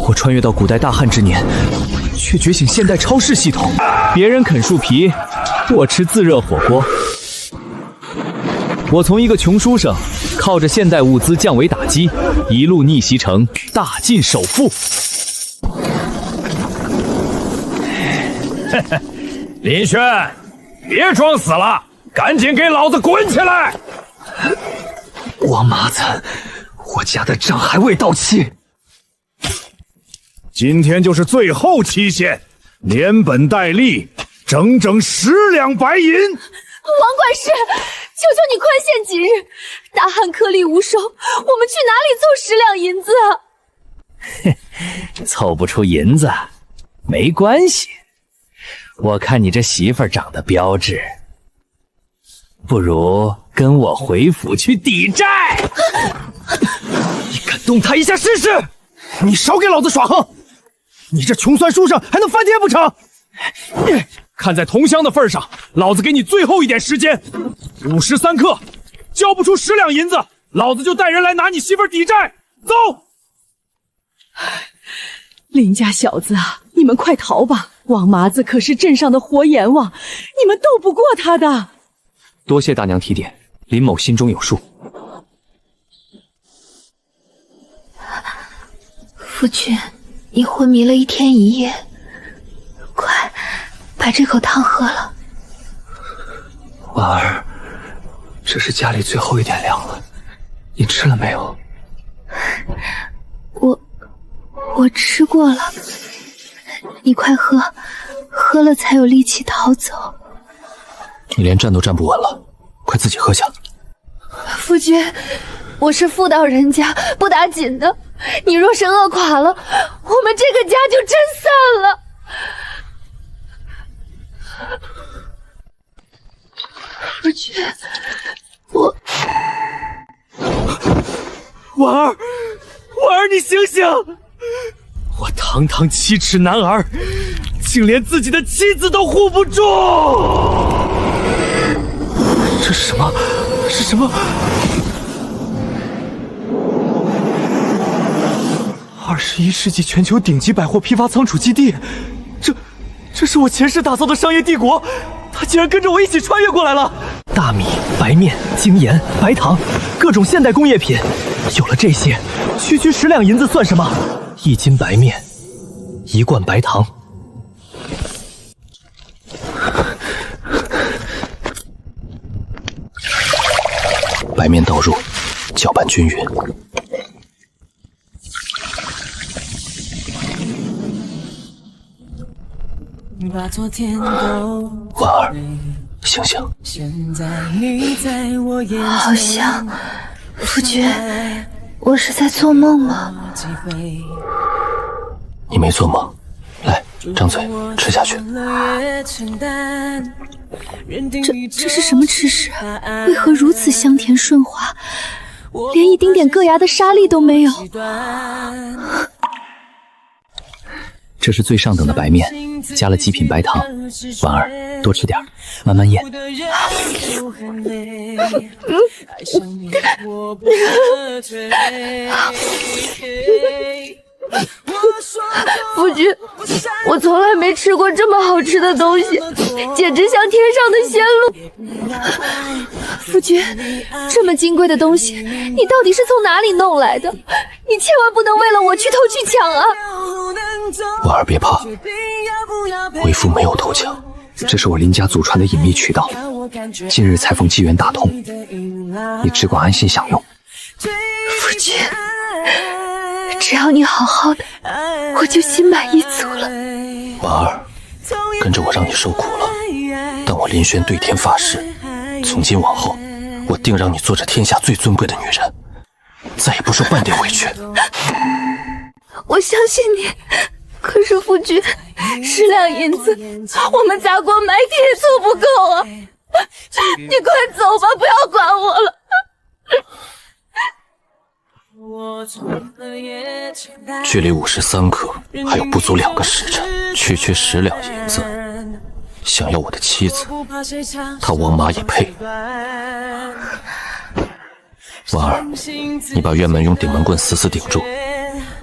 我穿越到古代大汉之年，却觉醒现代超市系统。别人啃树皮，我吃自热火锅。我从一个穷书生，靠着现代物资降维打击，一路逆袭成大晋首富。林轩，别装死了，赶紧给老子滚起来！王麻子，我家的账还未到期。今天就是最后期限，连本带利，整整10两白银。王管事，求求你宽限几日，大汉颗粒无收，我们去哪里凑10两银子啊？凑不出银子没关系，我看你这媳妇儿长得标致，不如跟我回府去抵债。你敢动他一下试试？你少给老子耍横！你这穷酸书生还能翻天不成？看在同乡的份上，老子给你最后一点时间，53刻，交不出10两银子，老子就带人来拿你媳妇儿抵债。走！林家小子啊，你们快逃吧！王麻子可是镇上的活阎王，你们斗不过他的。多谢大娘提点，林某心中有数。夫君，你昏迷了1天1夜，快把这口汤喝了。婉儿，这是家里最后一点粮了，你吃了没有？我吃过了，你快喝，喝了才有力气逃走。你连站都站不稳了，快自己喝下。夫君，我是妇道人家，不打紧的。你若是饿垮了，我们这个家就真散了。夫君，婉儿，你醒醒！我堂堂7尺男儿，竟连自己的妻子都护不住！这是什么？是什么？21世纪全球顶级百货批发仓储基地，这是我前世打造的商业帝国，他竟然跟着我一起穿越过来了！大米、白面、精盐、白糖，各种现代工业品，有了这些，区10两银子算什么？1斤白面，1罐白糖。白面倒入，搅拌均匀。婉儿，醒醒！好香，夫君，我是在做梦吗？你没做梦，来，张嘴吃下去。这是什么吃食？为何如此香甜顺滑，连一丁点硌牙的沙粒都没有？这是最上等的白面，加了极品白糖。婉儿，多吃点，慢慢咽。夫君，我从来没吃过这么好吃的东西，简直像天上的仙露。夫君，这么金贵的东西，你到底是从哪里弄来的？你千万不能为了我去偷去抢啊！婉儿别怕，为夫没有偷抢，这是我林家祖传的隐秘渠道，今日才逢机缘打通，你只管安心享用。夫君，只要你好好的，我就心满意足了。婉儿，跟着我让你受苦了，但我林轩对天发誓，从今往后，我定让你做这天下最尊贵的女人，再也不受半点委屈。我相信你，可是夫君，10两银子，我们砸锅买铁也凑不够啊！你快走吧，不要管我了。距离53刻还有不足2个时辰，区10两银子，想要我的妻子，他王麻也配。婉儿，你把院门用顶门棍死死顶住，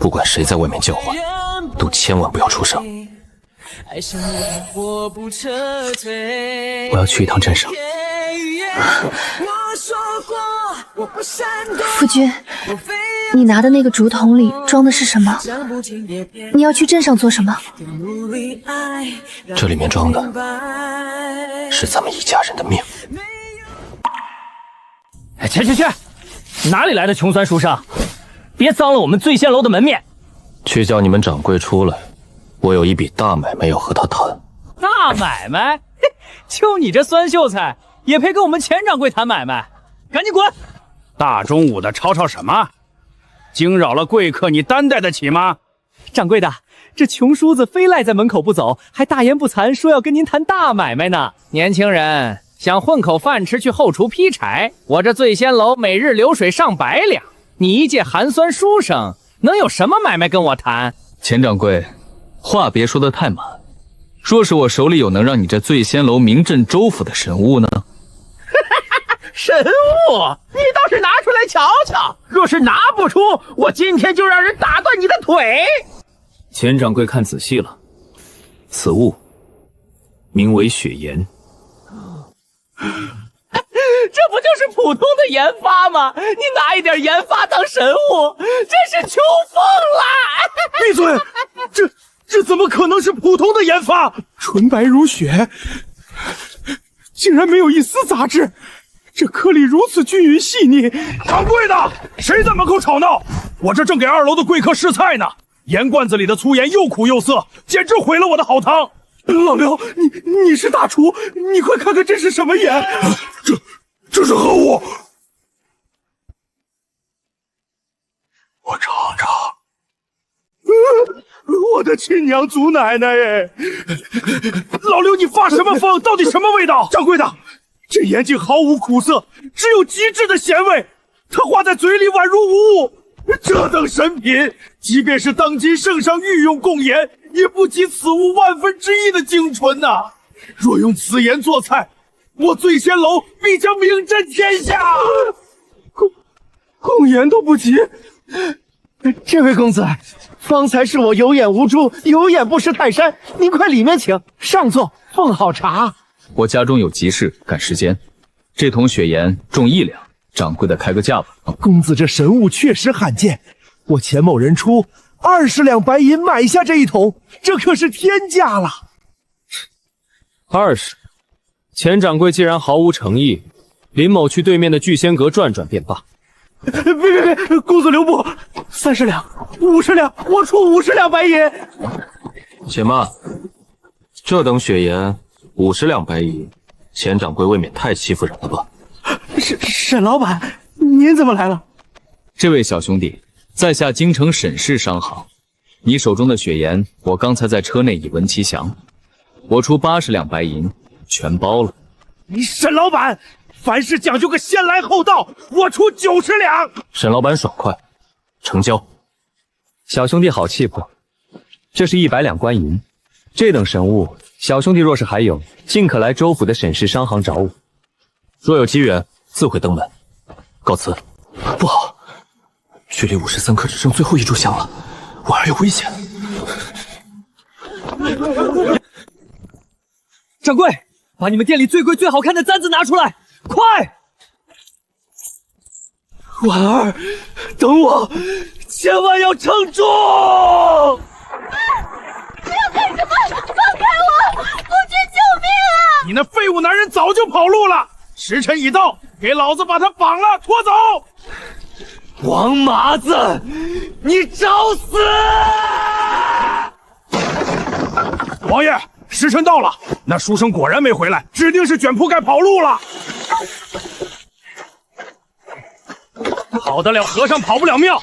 不管谁在外面叫唤，都千万不要出声。我要去一趟镇上。夫君，你拿的那个竹筒里装的是什么？你要去镇上做什么？这里面装的是咱们一家人的命。去！哪里来的穷酸书生？别脏了我们醉仙楼的门面！去叫你们掌柜出来，我有一笔大买卖要和他谈。大买卖？就你这酸秀才，也配跟我们钱掌柜谈买卖？赶紧滚！大中午的吵吵什么？惊扰了贵客，你担待得起吗？掌柜的，这穷叔子非赖在门口不走，还大言不惭说要跟您谈大买卖呢。年轻人想混口饭吃，去后厨劈柴，我这醉仙楼每日流水上百两，你一介寒酸书生，能有什么买卖跟我谈？钱掌柜，话别说得太满。若是我手里有能让你这醉仙楼名震州府的神物呢？神物，你倒是拿出来瞧瞧。若是拿不出，我今天就让人打断你的腿。钱掌柜看仔细了，此物名为雪岩。这不就是普通的研发吗？你拿一点研发当神物，真是穷疯了！闭嘴！这怎么可能是普通的研发？纯白如雪，竟然没有一丝杂质，这颗粒如此均匀细腻。掌柜的，谁在门口吵闹？我这正给2楼的贵客试菜呢，盐罐子里的粗盐又苦又涩，简直毁了我的好汤。老刘，你是大厨，你快看看这是什么盐？这是何物？我尝尝。我的亲娘祖奶奶哎！老刘，你发什么疯？到底什么味道？掌柜的，这盐竟毫无苦涩，只有极致的咸味，它化在嘴里宛如无物。这等神品，即便是当今圣上御用贡盐，也不及此物1/10的精纯呐！若用此盐做菜，我醉仙楼必将名震天下。贡盐都不及。这位公子，方才是我有眼无珠，有眼不识泰山。您快里面请，上座，奉好茶。我家中有急事，赶时间。这桶雪盐重1两，掌柜的开个价吧。公子这神物确实罕见，我钱某人出20两白银买下这一桶，这可是天价了。20，钱掌柜既然毫无诚意，林某去对面的聚仙阁转转便罢。别，公子留步，30两、50两，我出50两白银。且慢，这等雪盐50两白银，钱掌柜未免太欺负人了吧？沈老板，您怎么来了？这位小兄弟，在下京城沈氏商行，你手中的雪盐，我刚才在车内已闻其详，我出80两白银，全包了。你沈老板，凡事讲究个先来后到，我出90两。沈老板爽快，成交。小兄弟好气魄，这是100两官银，这等神物，小兄弟若是还有，尽可来州府的沈氏商行找我。若有机缘，自会登门。告辞。不好，距离53刻只剩最后一炷香了，婉儿有危险。掌柜，把你们店里最贵最好看的簪子拿出来，快！婉儿，等我，千万要撑住！你要干什么？放开我！夫君，救命啊！你那废物男人早就跑路了，时辰已到，给老子把他绑了，拖走！王麻子，你找死！王爷，时辰到了，那书生果然没回来，指定是卷铺盖跑路了。跑得了和尚跑不了庙，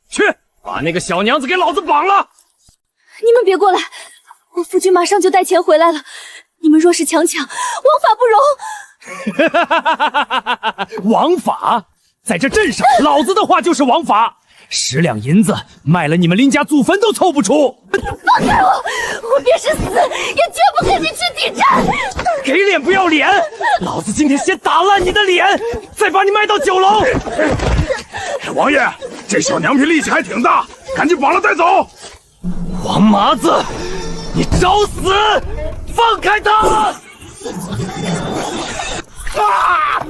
去把那个小娘子给老子绑了！你们别过来，我夫君马上就带钱回来了。你们若是强抢，王法不容。王法，在这镇上，老子的话就是王法。10两银子卖了你们林家祖坟都凑不出。放开我！我便是死，也绝不跟你去抵战。给脸不要脸！老子今天先打烂你的脸，再把你卖到酒楼。王爷，这小娘坯力气还挺大，赶紧绑了带走！王麻子，你找死！放开他！啊！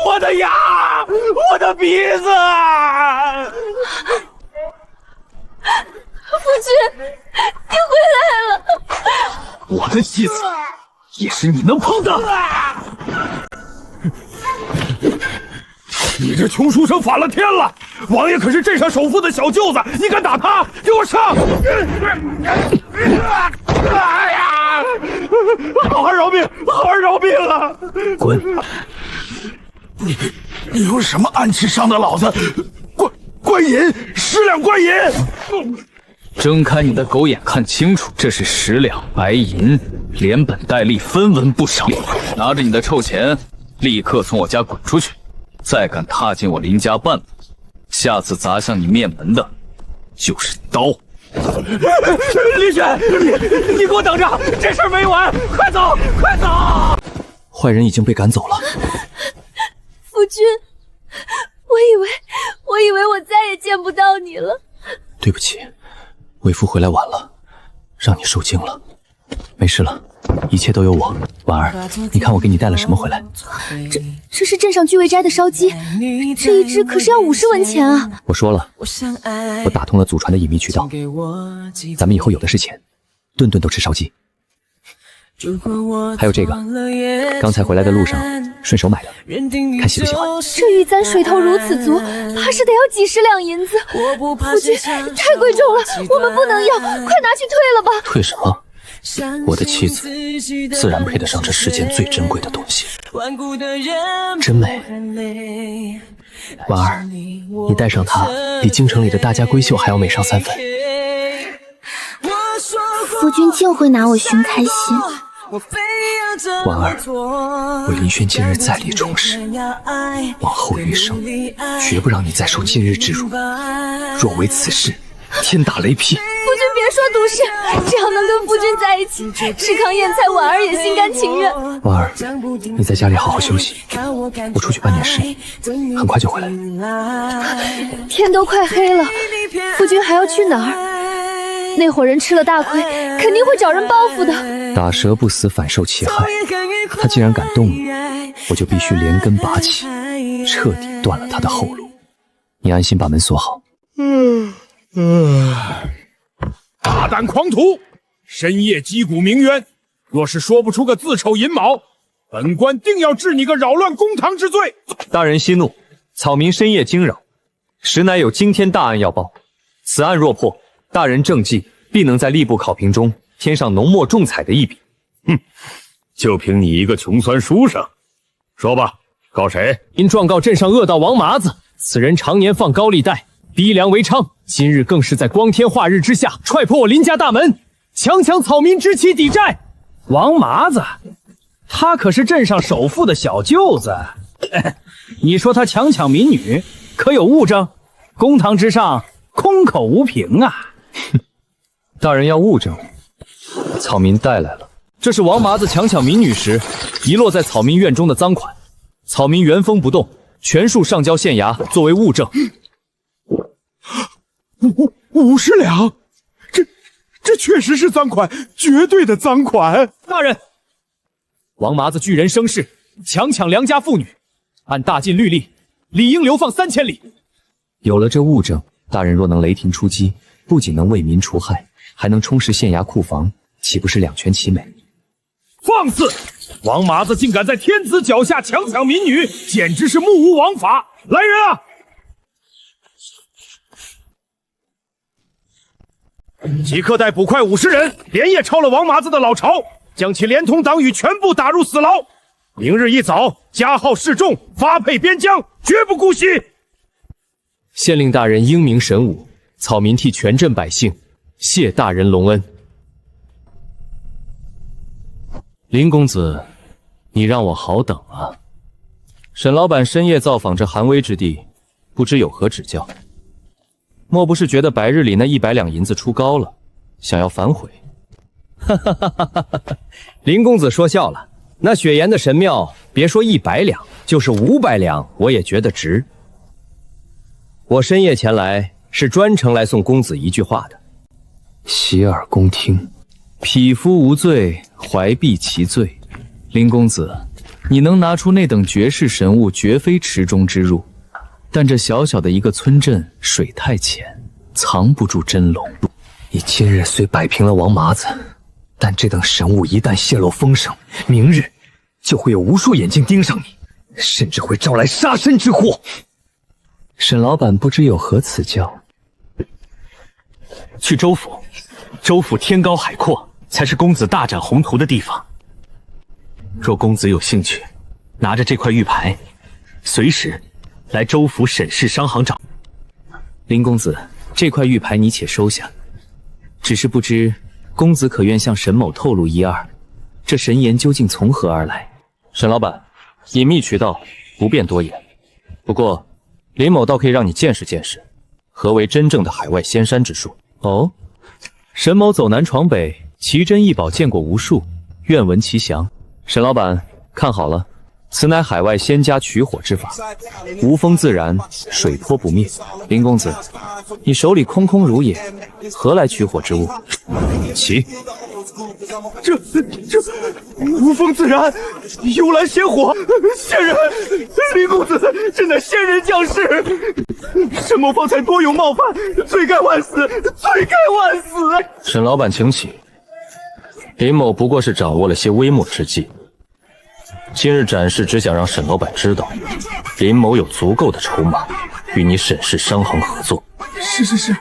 我的牙，我的鼻子！夫君，你回来了！我的妻子也是你能碰的！你这穷书生反了天了！王爷可是镇上首富的小舅子，你敢打他？给我上！哎呀！好汉饶命，好汉饶命啊！滚！你用什么暗器伤的老子？官银，10两官银！睁开你的狗眼看清楚，这是10两白银，连本带利，分文不少。拿着你的臭钱，立刻从我家滚出去！再敢踏进我林家半步，下次砸向你面门的就是刀。李雪，你给我等着，这事儿没完！快走，快走！坏人已经被赶走了。夫君，我以为我再也见不到你了。对不起，为夫回来晚了，让你受惊了。没事了，一切都有我。婉儿，你看我给你带了什么回来？这是镇上聚味斋的烧鸡，这一只可是要50文钱啊！我说了，我打通了祖传的隐秘渠道，咱们以后有的是钱，顿顿都吃烧鸡。还有这个，刚才回来的路上顺手买的，看喜不喜欢？这玉簪水头如此足，怕是得要几10两银子。夫君，太贵重了，我们不能要，快拿去退了吧！退什么？我的妻子自然配得上这世间最珍贵的东西。真美，婉儿，你戴上它，比京城里的大家闺秀还要美上3分。夫君竟会拿我寻开心。婉儿，我林轩今日再立重誓，往后余生绝不让你再受今日之辱。若违此事，天打雷劈！夫君别说毒誓，只要能跟夫君在一起，吃糠咽菜，婉儿也心甘情愿。婉儿，你在家里好好休息，我出去办点事，很快就回来。天都快黑了，夫君还要去哪儿？那伙人吃了大亏，肯定会找人报复的。打蛇不死，反受其害。他既然敢动你，我就必须连根拔起，彻底断了他的后路。你安心把门锁好。大胆狂徒，深夜击鼓鸣冤，若是说不出个自丑寅卯，本官定要治你个扰乱公堂之罪。大人息怒，草民深夜惊扰，实乃有惊天大案要报。此案若破，大人政绩必能在吏部考评中添上浓墨重彩的一笔。就凭你一个穷酸书生，说吧，告谁？因状告镇上恶盗王麻子，此人常年放高利贷，逼良为娼，今日更是在光天化日之下踹破我林家大门，强抢草民之妻抵债。王麻子，他可是镇上首富的小舅子，你说他强抢民女，可有物证？公堂之上空口无凭啊！大人要物证，草民带来了。这是王麻子强抢民女时遗落在草民院中的赃款，草民原封不动，全数上交县衙作为物证。50两，这确实是赃款，绝对的赃款。大人，王麻子拒人生事，强抢良家妇女，按大禁律例，理应流放3000里。有了这物证，大人若能雷霆出击，不仅能为民除害，还能充实县衙库房，岂不是两全其美？放肆！王麻子竟敢在天子脚下强抢民女，简直是目无王法！来人啊！即刻带捕快50人，连夜抄了王麻子的老巢，将其连同党羽全部打入死牢。明日一早，加号示众，发配边疆，绝不姑息。县令大人英明神武，草民替全镇百姓谢大人隆恩。林公子，你让我好等啊！沈老板深夜造访这寒危之地，不知有何指教？莫不是觉得白日里那100两银子出高了，想要反悔？哈哈哈哈哈！林公子说笑了，那雪岩的神庙，别说100两，就是500两，我也觉得值。我深夜前来，是专程来送公子一句话的。洗耳恭听。匹夫无罪，怀璧其罪。林公子，你能拿出那等绝世神物，绝非池中之物。但这小小的一个村镇，水太浅，藏不住真龙。你今日虽摆平了王麻子，但这等神物一旦泄露风声，明日就会有无数眼睛盯上你，甚至会招来杀身之祸。沈老板不知有何赐教？去州府，州府天高海阔，才是公子大展宏图的地方。若公子有兴趣，拿着这块玉牌，随时来州府审视商行找。林公子，这块玉牌你且收下。只是不知公子可愿向沈某透露一二，这神言究竟从何而来？沈老板，隐秘渠道不便多言。不过，林某倒可以让你见识见识，何为真正的海外仙山之术。哦，沈某走南闯北，奇珍异宝见过无数，愿闻其详。沈老板，看好了，此乃海外仙家取火之法，无风自燃，水泼不灭。林公子，你手里空空如也，何来取火之物？起！这无风自燃，幽兰仙火，仙人，林公子真乃仙人降世。沈某方才多有冒犯，罪该万死，罪该万死。沈老板，请起。林某不过是掌握了些微末之技，今日展示只想让沈老板知道，林某有足够的筹码与你沈氏商行合作。是，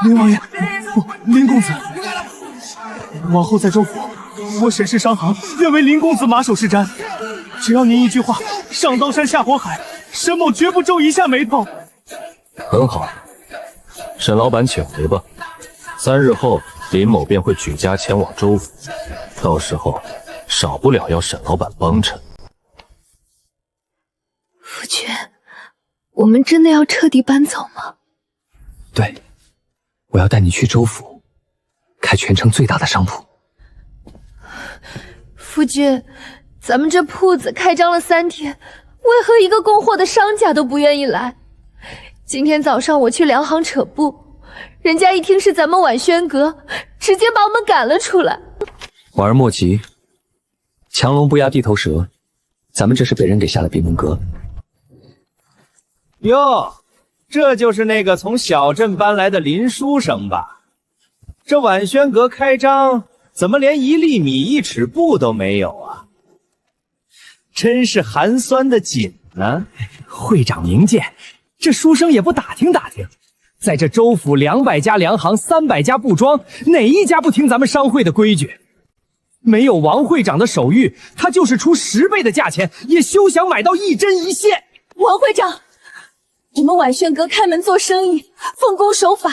林王爷，林公子，往后在州府，我沈氏商行愿为林公子马首是瞻。只要您一句话，上刀山下火海，沈某绝不皱一下眉头。很好，沈老板请回吧。3日后，林某便会举家前往州府，到时候少不了要沈老板帮衬。夫君，我们真的要彻底搬走吗？对，我要带你去州府，开全城最大的商铺。夫君，咱们这铺子开张了3天，为何一个供货的商家都不愿意来？今天早上我去粮行扯布，人家一听是咱们婉轩阁，直接把我们赶了出来。婉儿莫急，强龙不压地头蛇，咱们这是被人给下了闭门羹。哟，这就是那个从小镇搬来的林书生吧？这婉轩阁开张，怎么连1粒米1尺布都没有啊？真是寒酸的紧呢。会长明鉴，这书生也不打听打听，在这州府200家粮行，300家布庄，哪一家不听咱们商会的规矩？没有王会长的手谕，他就是出10倍的价钱，也休想买到一针一线。王会长，我们婉轩阁开门做生意，奉公守法，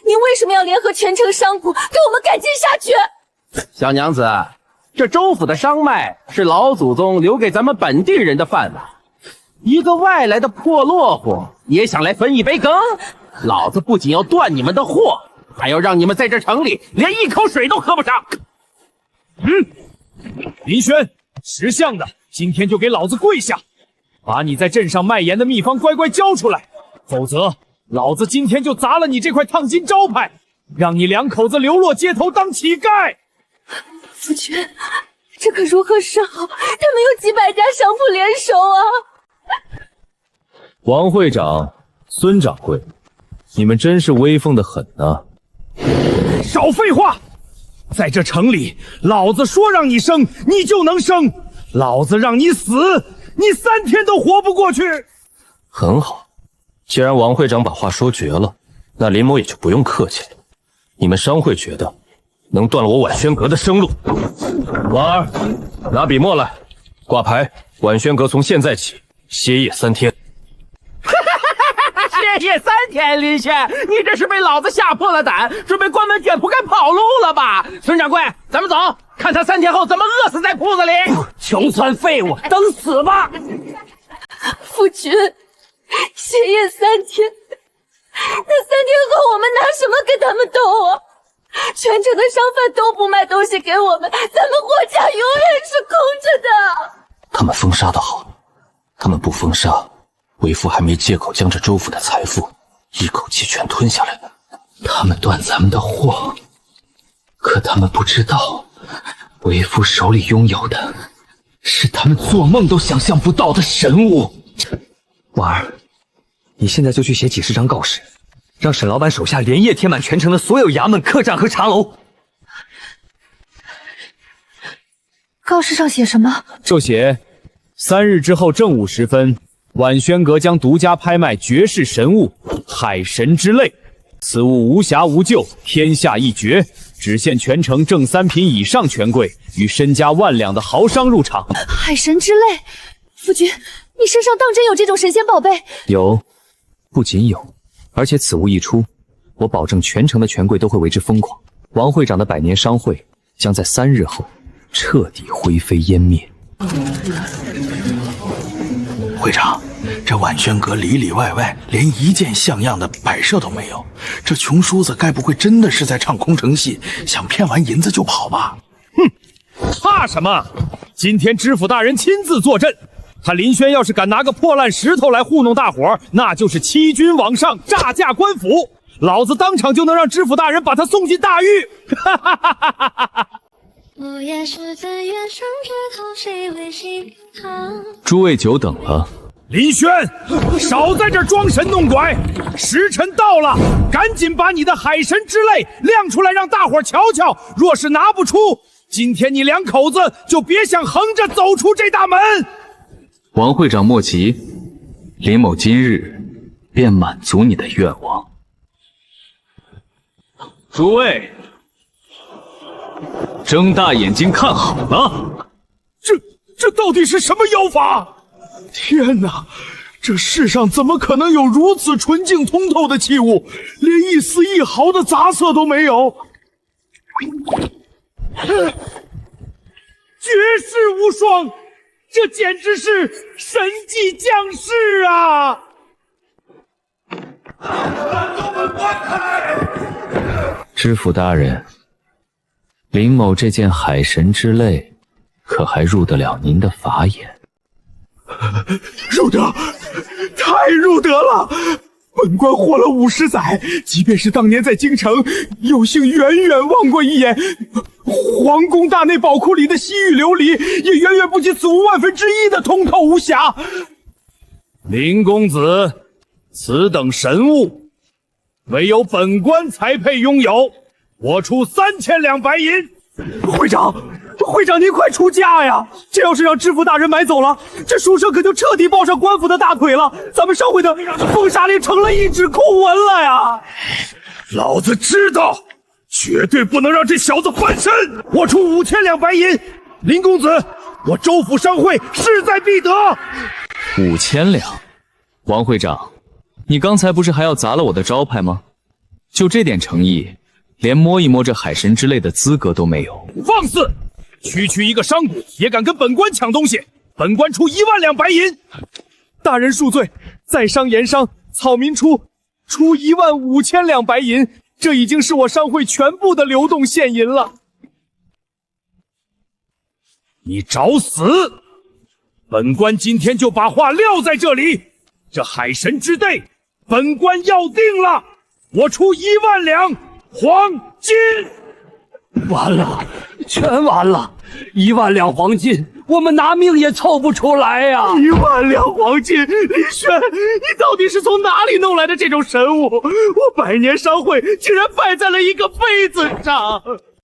您为什么要联合全城商贾给我们赶尽杀绝？小娘子，这州府的商脉是老祖宗留给咱们本地人的饭碗，一个外来的破落户也想来分一杯羹？老子不仅要断你们的货，还要让你们在这城里连一口水都喝不上。林轩，识相的，今天就给老子跪下，把你在镇上卖盐的秘方乖乖交出来，否则老子今天就砸了你这块烫金招牌，让你2口子流落街头当乞丐。夫君，这可如何是好？他们有几百家商铺联手啊！王会长，孙掌柜，你们真是威风的很啊！少废话！在这城里，老子说让你生，你就能生；老子让你死，你3天都活不过去。很好，既然王会长把话说绝了，那林某也就不用客气了。你们商会觉得能断了我婉轩阁的生路？婉儿，拿笔墨来，挂牌。婉轩阁从现在起歇业3天。歇业3天，林轩，你这是被老子吓破了胆，准备关门店铺该跑路了吧？孙掌柜，咱们走，看他3天后怎么饿死在铺子里！穷酸废物，等死吧！夫君，歇业3天，那3天后我们拿什么跟他们斗啊？全城的商贩都不卖东西给我们，咱们货架永远是空着的。他们封杀的好，他们不封杀，为父还没借口将这州府的财富一口气全吞下来。他们断咱们的货，可他们不知道，为夫手里拥有的是他们做梦都想象不到的神物。婉儿，你现在就去写几十张告示，让沈老板手下连夜填满全城的所有衙门、客栈和茶楼。告示上写什么？就写3日之后正午时分，婉轩阁将独家拍卖绝世神物海神之泪，此物无瑕无咎，天下一绝，只限全城正3品以上权贵与身家万两的豪商入场。海神之泪，夫君，你身上当真有这种神仙宝贝？有，不仅有，而且此物一出，我保证全城的权贵都会为之疯狂。王会长的100年商会将在3日后彻底灰飞烟灭。会长，这婉轩阁里里外外连一件像样的摆设都没有，这穷叔子该不会真的是在唱空城戏，想骗完银子就跑吧？哼，怕什么？今天知府大人亲自坐镇，他林轩要是敢拿个破烂石头来糊弄大伙儿，那就是欺君罔上，诈驾官府，老子当场就能让知府大人把他送进大狱！哈哈哈哈哈哈！我也是在原上枝头，谁会心疼？诸位久等了。林轩，少在这装神弄鬼！时辰到了，赶紧把你的海神之泪亮出来，让大伙瞧瞧。若是拿不出，今天你2口子就别想横着走出这大门。王会长莫急，林某今日便满足你的愿望。诸位，睁大眼睛看好了！这到底是什么妖法？天哪！这世上怎么可能有如此纯净通透的器物，连一丝一毫的杂色都没有？绝世无双，这简直是神迹降世啊！知府大人，林某这件海神之泪，可还入得了您的法眼？入得，太入得了！本官活了50载，即便是当年在京城，有幸远远望过一眼皇宫大内宝库里的西域琉璃，也远远不及此物1/1000的通透无瑕。林公子，此等神物，唯有本官才配拥有。我出3000两白银。会长，您快出价呀！这要是让知府大人买走了，这书生可就彻底抱上官府的大腿了，咱们商会的封杀令成了一纸空文了呀！老子知道，绝对不能让这小子翻身！我出5000两白银，林公子，我州府商会势在必得。5000两，王会长，你刚才不是还要砸了我的招牌吗？就这点诚意，连摸一摸这海神之类的资格都没有。放肆！区一个商贾也敢跟本官抢东西，本官出1万两白银。大人恕罪，在商言商，草民出15000两白银，这已经是我商会全部的流动现银了。你找死！本官今天就把话撂在这里，这海神之泪，本官要定了，我出1万两黄金。完了，全完了！1万两黄金，我们拿命也凑不出来呀！1万两黄金，李轩，你到底是从哪里弄来的这种神物？我100年商会竟然败在了一个杯子上！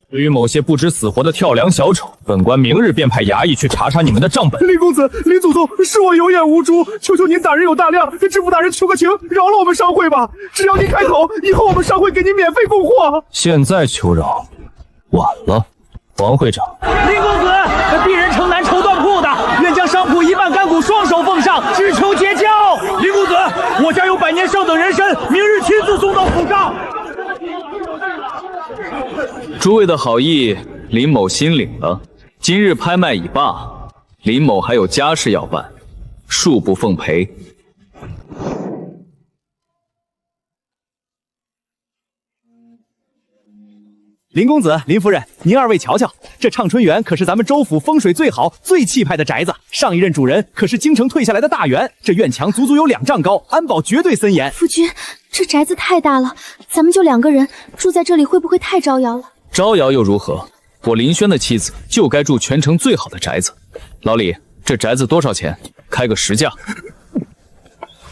对于某些不知死活的跳梁小丑，本官明日便派衙役去查查你们的账本。林公子，林祖宗，是我有眼无珠，求求您大人有大量，跟知府大人求个情，饶了我们商会吧！只要您开口，以后我们商会给您免费供货。现在求饶，晚了。王会长，林公子，鄙人城南绸缎铺的，愿将商铺1半干股双手奉上，只求结交。林公子，我家有100年上等人参，明日亲自送到府上。诸位的好意，林某心领了。今日拍卖已罢，林某还有家事要办，恕不奉陪。林公子、林夫人，您二位瞧瞧，这畅春园可是咱们州府风水最好、最气派的宅子。上一任主人可是京城退下来的大员，这院墙足足有2丈高，安保绝对森严。夫君，这宅子太大了，咱们就2个人住在这里，会不会太招摇了？招摇又如何？我林轩的妻子就该住全城最好的宅子。老李，这宅子多少钱？开个实价。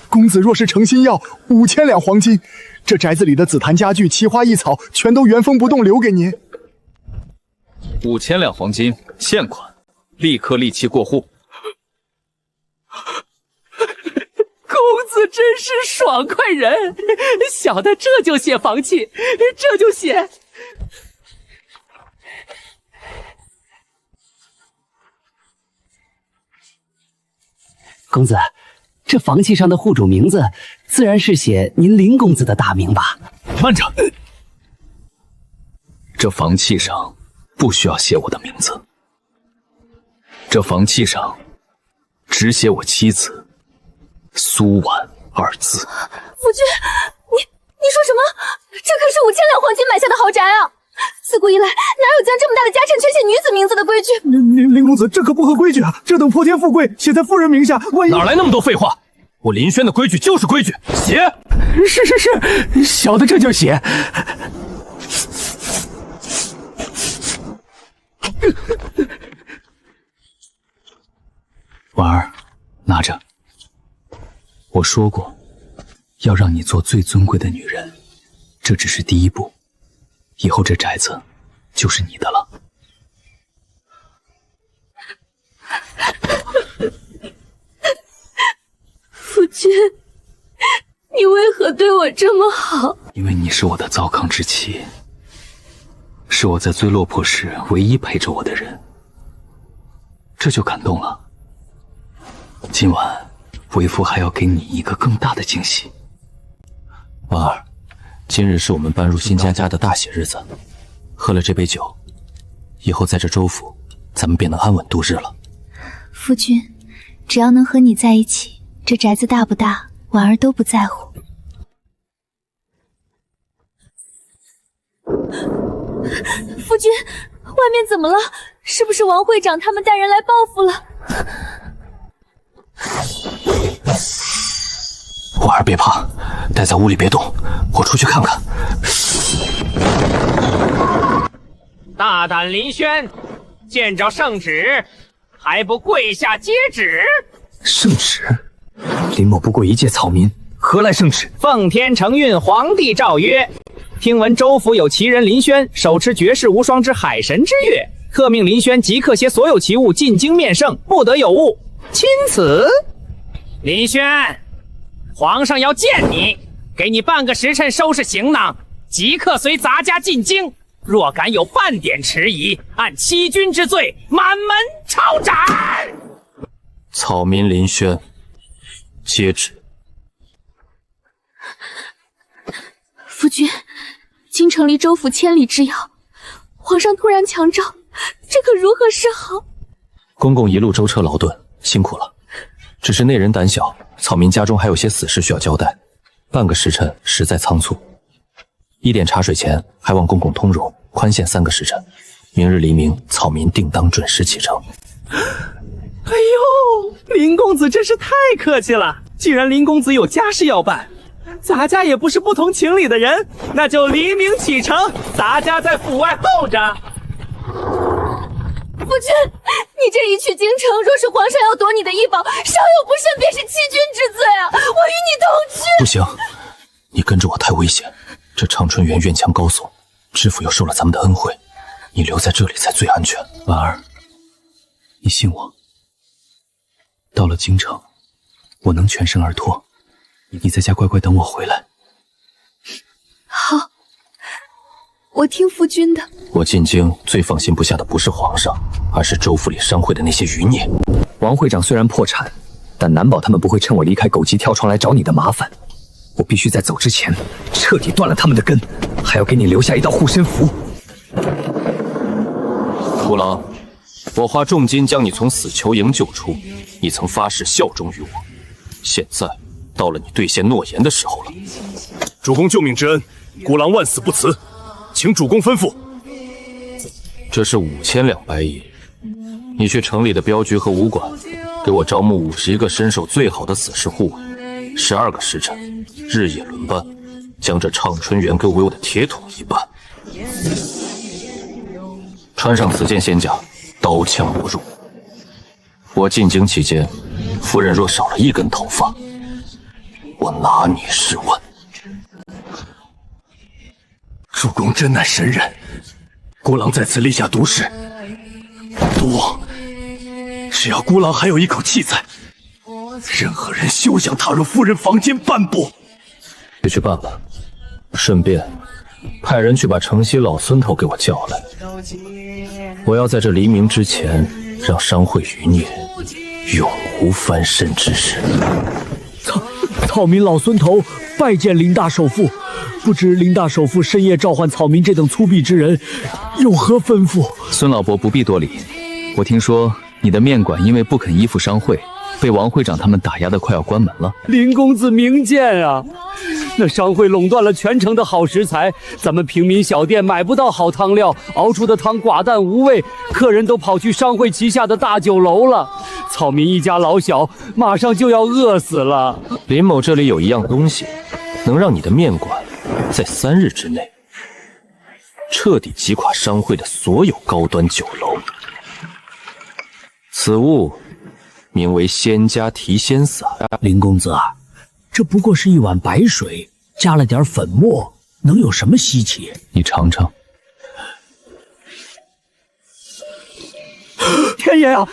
公子若是诚心要，5000两黄金。这宅子里的紫檀家具、奇花异草，全都原封不动留给您。5000两黄金，现款，立刻立即过户。公子真是爽快人，小的这就写房契，这就写。公子，这房契上的户主名字，自然是写您林公子的大名吧？慢着，这房契上不需要写我的名字，这房契上只写我妻子苏婉2字。夫君，你说什么？这可是5000两黄金买下的豪宅啊！自古以来，哪有将这么大的家产全写女子名字的规矩？林公子，这可不合规矩啊！这等破天富贵写在夫人名下，万一……哪来那么多废话？我林轩的规矩就是规矩，写。是，小的这就写。婉儿，拿着。我说过，要让你做最尊贵的女人，这只是第一步。以后这宅子就是你的了。夫君，你为何对我这么好？因为你是我的糟糠之妻，是我在最落魄时唯一陪着我的人，这就感动了。今晚，为夫还要给你一个更大的惊喜。婉儿，今日是我们搬入新家的大喜日子，喝了这杯酒，以后在这州府，咱们便能安稳度日了。夫君，只要能和你在一起，这宅子大不大，婉儿都不在乎。夫君，外面怎么了？是不是王会长他们带人来报复了？婉儿别怕，待在屋里别动，我出去看看。大胆林轩，见着圣旨还不跪下接旨？圣旨？林某不过一介草民，何来圣旨？奉天承运，皇帝诏曰：听闻州府有奇人林轩手持绝世无双之海神之月，特命林轩即刻携所有奇物进京面圣，不得有误。钦此。林轩，皇上要见你，给你半个时辰收拾行囊，即刻随咱家进京。若敢有半点迟疑，按欺君之罪，满门抄斩。草民林轩，接旨。夫君，京城离州府千里之遥，皇上突然强诏，这可如何是好？公公一路舟车劳顿，辛苦了。只是内人胆小，草民家中还有些死事需要交代，半个时辰实在仓促。1点茶水钱，还望公公通融，宽限3个时辰。明日黎明，草民定当准时启程。哎呦，林公子真是太客气了！既然林公子有家事要办，咱家也不是不通情理的人，那就黎明启程，咱家在府外候着。夫君，你这一去京城，若是皇上要夺你的医宝，稍有不慎便是欺君之罪啊！我与你同去。不行，你跟着我太危险。这长春园院墙高耸，知府又受了咱们的恩惠，你留在这里才最安全。婉儿，你信我，到了京城，我能全身而退，你在家乖乖等我回来。好，我听夫君的。我进京最放心不下的不是皇上，而是州府里商会的那些余孽。王会长虽然破产，但难保他们不会趁我离开狗急跳床来找你的麻烦。我必须在走之前彻底断了他们的根，还要给你留下一道护身符。虎狼，我花重金将你从死囚营救出，你曾发誓效忠于我，现在到了你兑现诺言的时候了。主公救命之恩，孤狼万死不辞，请主公吩咐。这是5000两白银，你去城里的镖局和武馆，给我招募51个身手最好的死士护卫，12个时辰，日夜轮班，将这畅春园给我用的铁桶一般。穿上此件仙甲，刀枪不入。我进京期间，夫人若少了1根头发，我拿你试问。主公真乃神人，孤狼在此立下毒誓，毒王只要孤狼还有一口气在，任何人休想踏入夫人房间半步。就去办吧，顺便派人去把城西老孙头给我叫来。我要在这黎明之前，让商会余孽永无翻身之日。草民老孙头拜见林大首富，不知林大首富深夜召唤草民这等粗鄙之人，有何吩咐？孙老伯不必多礼。我听说你的面馆因为不肯依附商会，被王会长他们打压得快要关门了。林公子明鉴啊！那商会垄断了全城的好食材，咱们平民小店买不到好汤料，熬出的汤寡淡无味，客人都跑去商会旗下的大酒楼了。草民一家老小马上就要饿死了。林某这里有一样东西，能让你的面馆在3日之内彻底击垮商会的所有高端酒楼。此物名为仙家提仙散。林公子啊，这不过是一碗白水，加了点粉末，能有什么稀奇？你尝尝。天爷啊，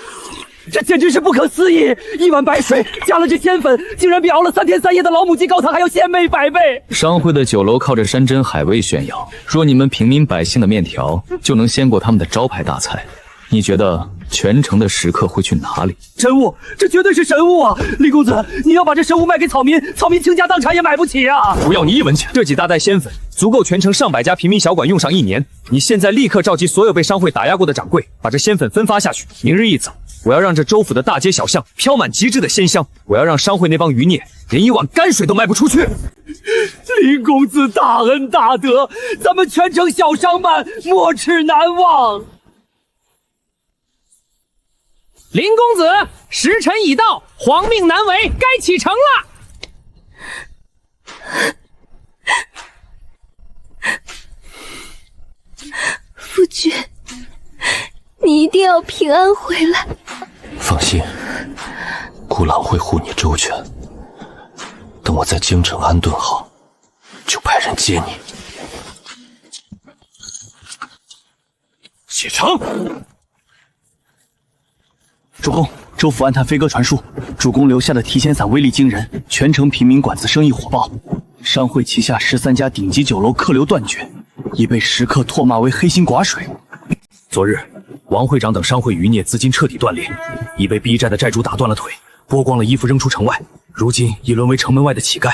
这简直是不可思议！一碗白水加了这仙粉，竟然比熬了3天3夜的老母鸡高汤还要鲜美100倍。商会的酒楼靠着山珍海味炫耀，若你们平民百姓的面条就能先过他们的招牌大菜，你觉得全城的食客会去哪里？神物，这绝对是神物啊！李公子，你要把这神物卖给草民，草民倾家荡产也买不起啊！不要你1文钱，这几大袋仙粉足够全城上百家平民小馆用上1年。你现在立刻召集所有被商会打压过的掌柜，把这仙粉分发下去。明日一早，我要让这州府的大街小巷飘满极致的仙香。我要让商会那帮余孽连一碗泔水都卖不出去。林公子大恩大德，咱们全城小商贩没齿难忘。林公子，时辰已到，皇命难违，该启程了。夫君，你一定要平安回来。放心，孤狼会护你周全。等我在京城安顿好，就派人接你。启程。主公，州府暗探飞鸽传书，主公留下的提仙散威力惊人，全城平民馆子生意火爆。商会旗下13家顶级酒楼客流断绝，已被食客唾骂为黑心寡水。昨日，王会长等商会余孽资金彻底断裂，已被逼债的债主打断了腿，剥光了衣服扔出城外，如今已沦为城门外的乞丐。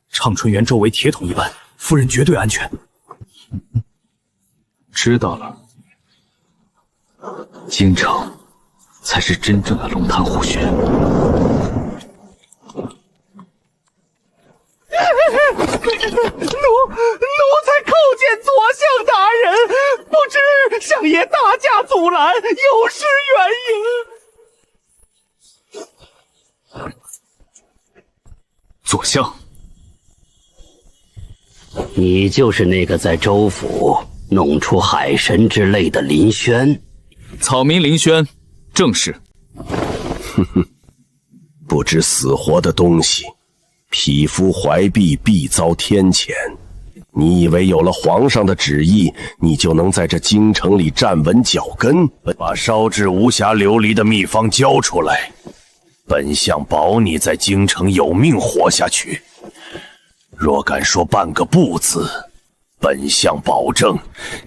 畅春园周围铁桶一般，夫人绝对安全。知道了，京城才是真正的龙潭虎穴。奴才叩见左相大人，不知相爷大驾阻拦，有失远迎。左相，你就是那个在州府弄出海神之类的林轩？草民林轩，正是。哼哼，不知死活的东西，匹夫怀璧必遭天谴。你以为有了皇上的旨意，你就能在这京城里站稳脚跟，把烧制无暇琉璃的秘方交出来？本相保你在京城有命活下去。若敢说半个不字，本相保证，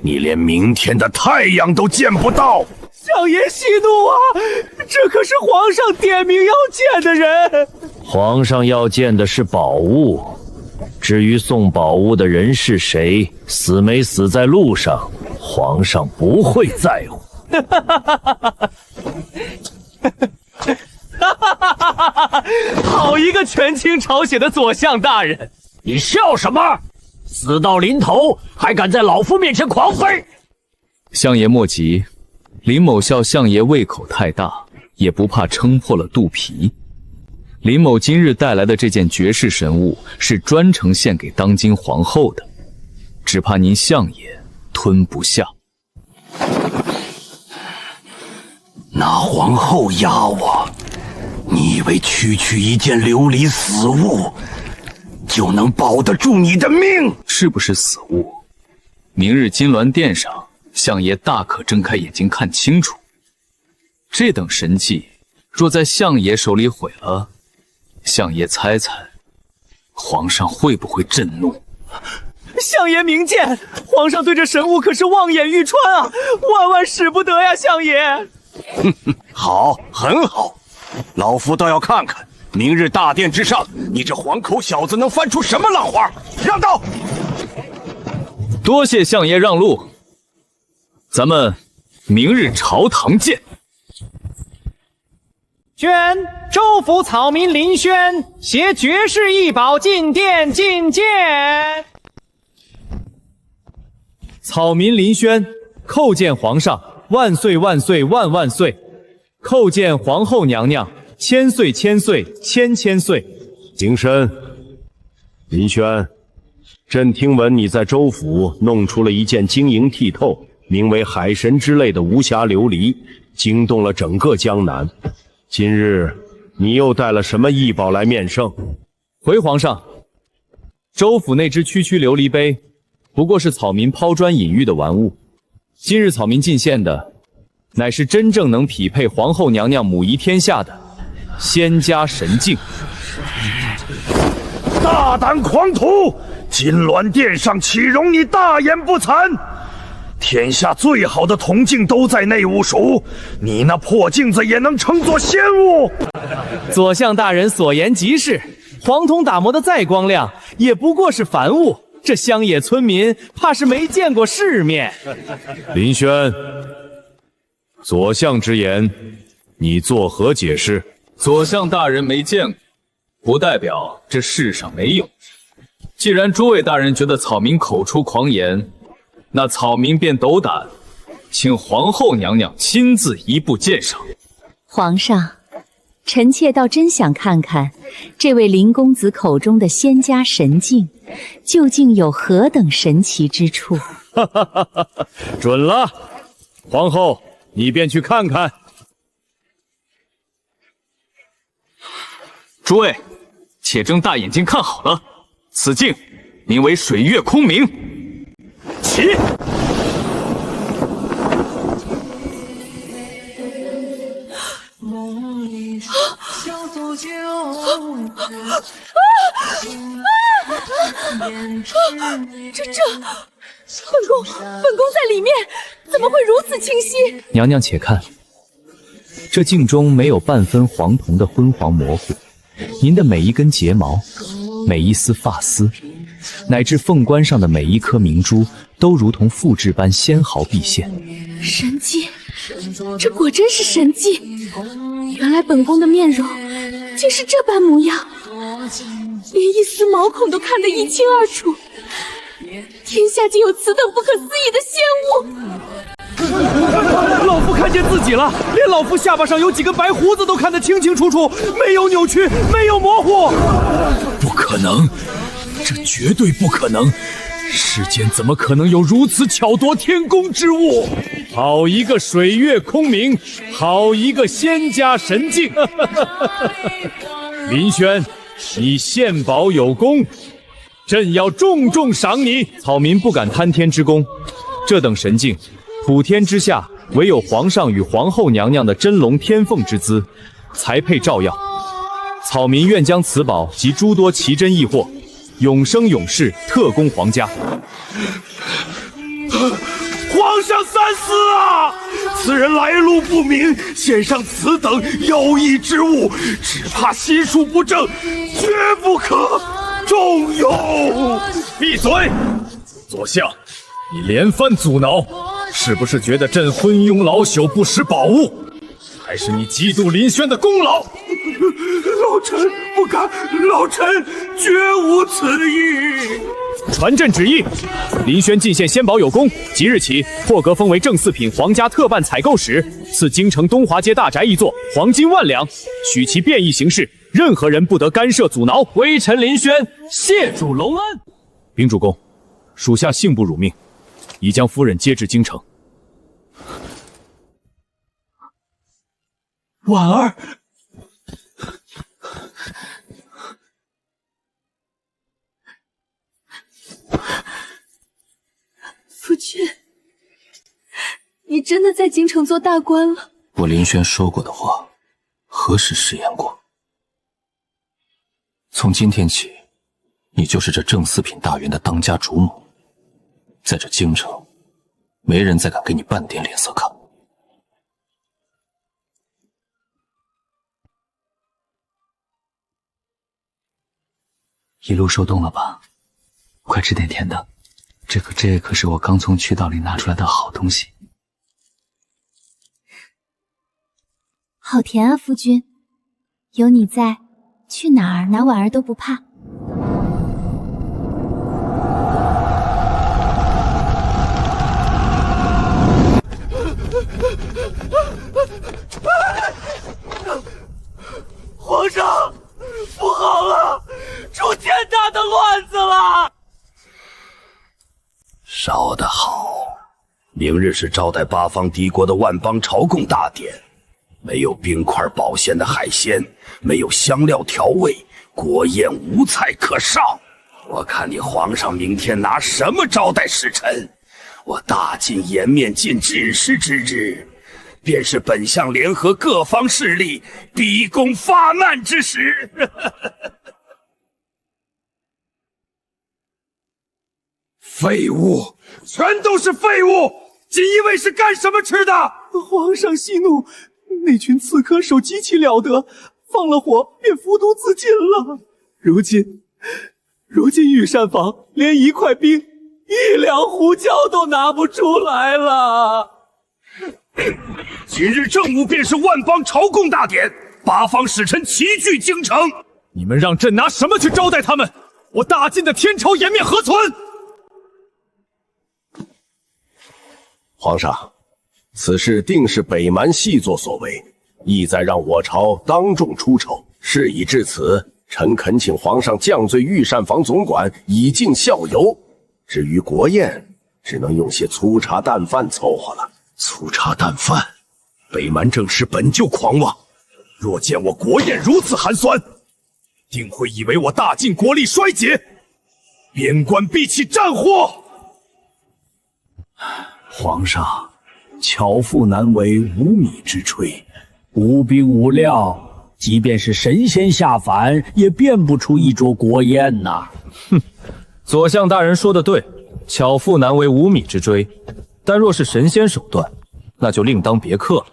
你连明天的太阳都见不到。相爷息怒啊！这可是皇上点名要见的人。皇上要见的是宝物，至于送宝物的人是谁，死没死在路上，皇上不会在乎。好一个权倾朝野的左相大人！你笑什么？死到临头还敢在老夫面前狂飞！相爷莫急，林某笑相爷胃口太大，也不怕撑破了肚皮。林某今日带来的这件绝世神物是专程献给当今皇后的，只怕您相爷吞不下。拿皇后压我，你以为区区一件琉璃死物就能保得住你的命？是不是死物？明日金銮殿上，相爷大可睁开眼睛看清楚。这等神器，若在相爷手里毁了，相爷猜猜，皇上会不会震怒？相爷明鉴，皇上对这神物可是望眼欲穿啊，万万使不得呀，相爷。好，很好，老夫倒要看看，明日大殿之上，你这黄口小子能翻出什么浪花！让道！多谢相爷让路，咱们明日朝堂见。宣州府草民林轩携绝世异宝进殿觐见。草民林轩叩见皇上，万岁万岁万万岁！叩见皇后娘娘，千岁千岁千千岁！景深，林轩，朕听闻你在州府弄出了一件晶莹剔透、名为海神之类的无瑕琉璃，惊动了整个江南。今日你又带了什么异宝来面圣？回皇上，州府那只区区琉璃杯，不过是草民抛砖引玉的玩物。今日草民进献的，乃是真正能匹配皇后娘娘母仪天下的仙家神镜。大胆狂徒！金銮殿上岂容你大言不惭？天下最好的铜镜都在内务署，你那破镜子也能称作仙物？左相大人所言极是，黄铜打磨的再光亮，也不过是凡物。这乡野村民怕是没见过世面。林轩，左相之言，你作何解释？左相大人没见过，不代表这世上没有。既然诸位大人觉得草民口出狂言，那草民便斗胆，请皇后娘娘亲自一步鉴赏。皇上，臣妾倒真想看看，这位林公子口中的仙家神镜，究竟有何等神奇之处？准了，皇后，你便去看看。诸位，且睁大眼睛看好了，此镜名为水月空明。起！本宫在里面，怎么会如此清晰？娘娘且看，这镜中没有半分黄铜的昏黄模糊，您的每一根睫毛，每一丝发丝，乃至凤冠上的每一颗明珠，都如同复制般纤毫毕现。神迹，这果真是神迹！原来本宫的面容竟是这般模样，连一丝毛孔都看得一清二楚。天下竟有此等不可思议的仙物！老夫看见自己了，连老夫下巴上有几根白胡子都看得清清楚楚，没有扭曲，没有模糊。不可能，这绝对不可能！世间怎么可能有如此巧夺天工之物？好一个水月空明，好一个仙家神镜！林轩，你献宝有功，朕要重重赏你。草民不敢贪天之功，这等神镜，普天之下唯有皇上与皇后娘娘的真龙天凤之姿，才配照耀。草民愿将此宝及诸多奇珍异货，永生永世特供皇家。皇上三思啊！此人来路不明，献上此等有异之物，只怕心术不正，绝不可重用。闭嘴！左相，你连番阻挠，是不是觉得朕昏庸老朽不识宝物，还是你嫉妒林轩的功劳？老臣不敢，老臣绝无此意。传朕旨意，林轩进献仙宝有功，即日起破格封为正四品皇家特办采购使，赐京城东华街大宅一座，黄金1万两，许其便宜行事，任何人不得干涉阻挠。微臣林轩谢主隆恩。禀主公，属下幸不辱命，已将夫人接至京城。婉儿，夫君，你真的在京城做大官了？我林轩说过的话，何时食言过？从今天起，你就是这正四品大员的当家主母，在这京城，没人再敢给你半点脸色看。一路受冻了吧？快吃点甜的，这可是我刚从渠道里拿出来的好东西。好甜啊，夫君，有你在，去哪儿拿婉儿都不怕。皇上，不好了，出天大的乱子了！烧得好，明日是招待八方敌国的万邦朝贡大典，没有冰块保鲜的海鲜，没有香料调味，国宴无菜可上。我看你皇上明天拿什么招待使臣？我大晋颜面尽止失之日，便是本相联合各方势力逼宫发难之时。废物，全都是废物！锦衣卫是干什么吃的？皇上息怒，那群刺客手极其了得，放了火便服毒自尽了。如今御膳房连1块冰、1两胡椒都拿不出来了。今日正午便是万邦朝贡大典，八方使臣齐聚京城。你们让朕拿什么去招待他们？我大晋的天朝颜面何存？皇上，此事定是北蛮细作所为，意在让我朝当众出丑。事已至此，臣恳请皇上降罪御膳房总管，以儆效尤。至于国宴，只能用些粗茶淡饭凑合了。粗茶淡饭，北蛮正使本就狂妄，若见我国宴如此寒酸，定会以为我大晋国力衰竭，边关必起战祸。皇上，巧妇难为无米之炊，无兵无料，即便是神仙下凡，也变不出一桌国宴呐。哼，左相大人说的对，巧妇难为无米之炊，但若是神仙手段，那就另当别客了。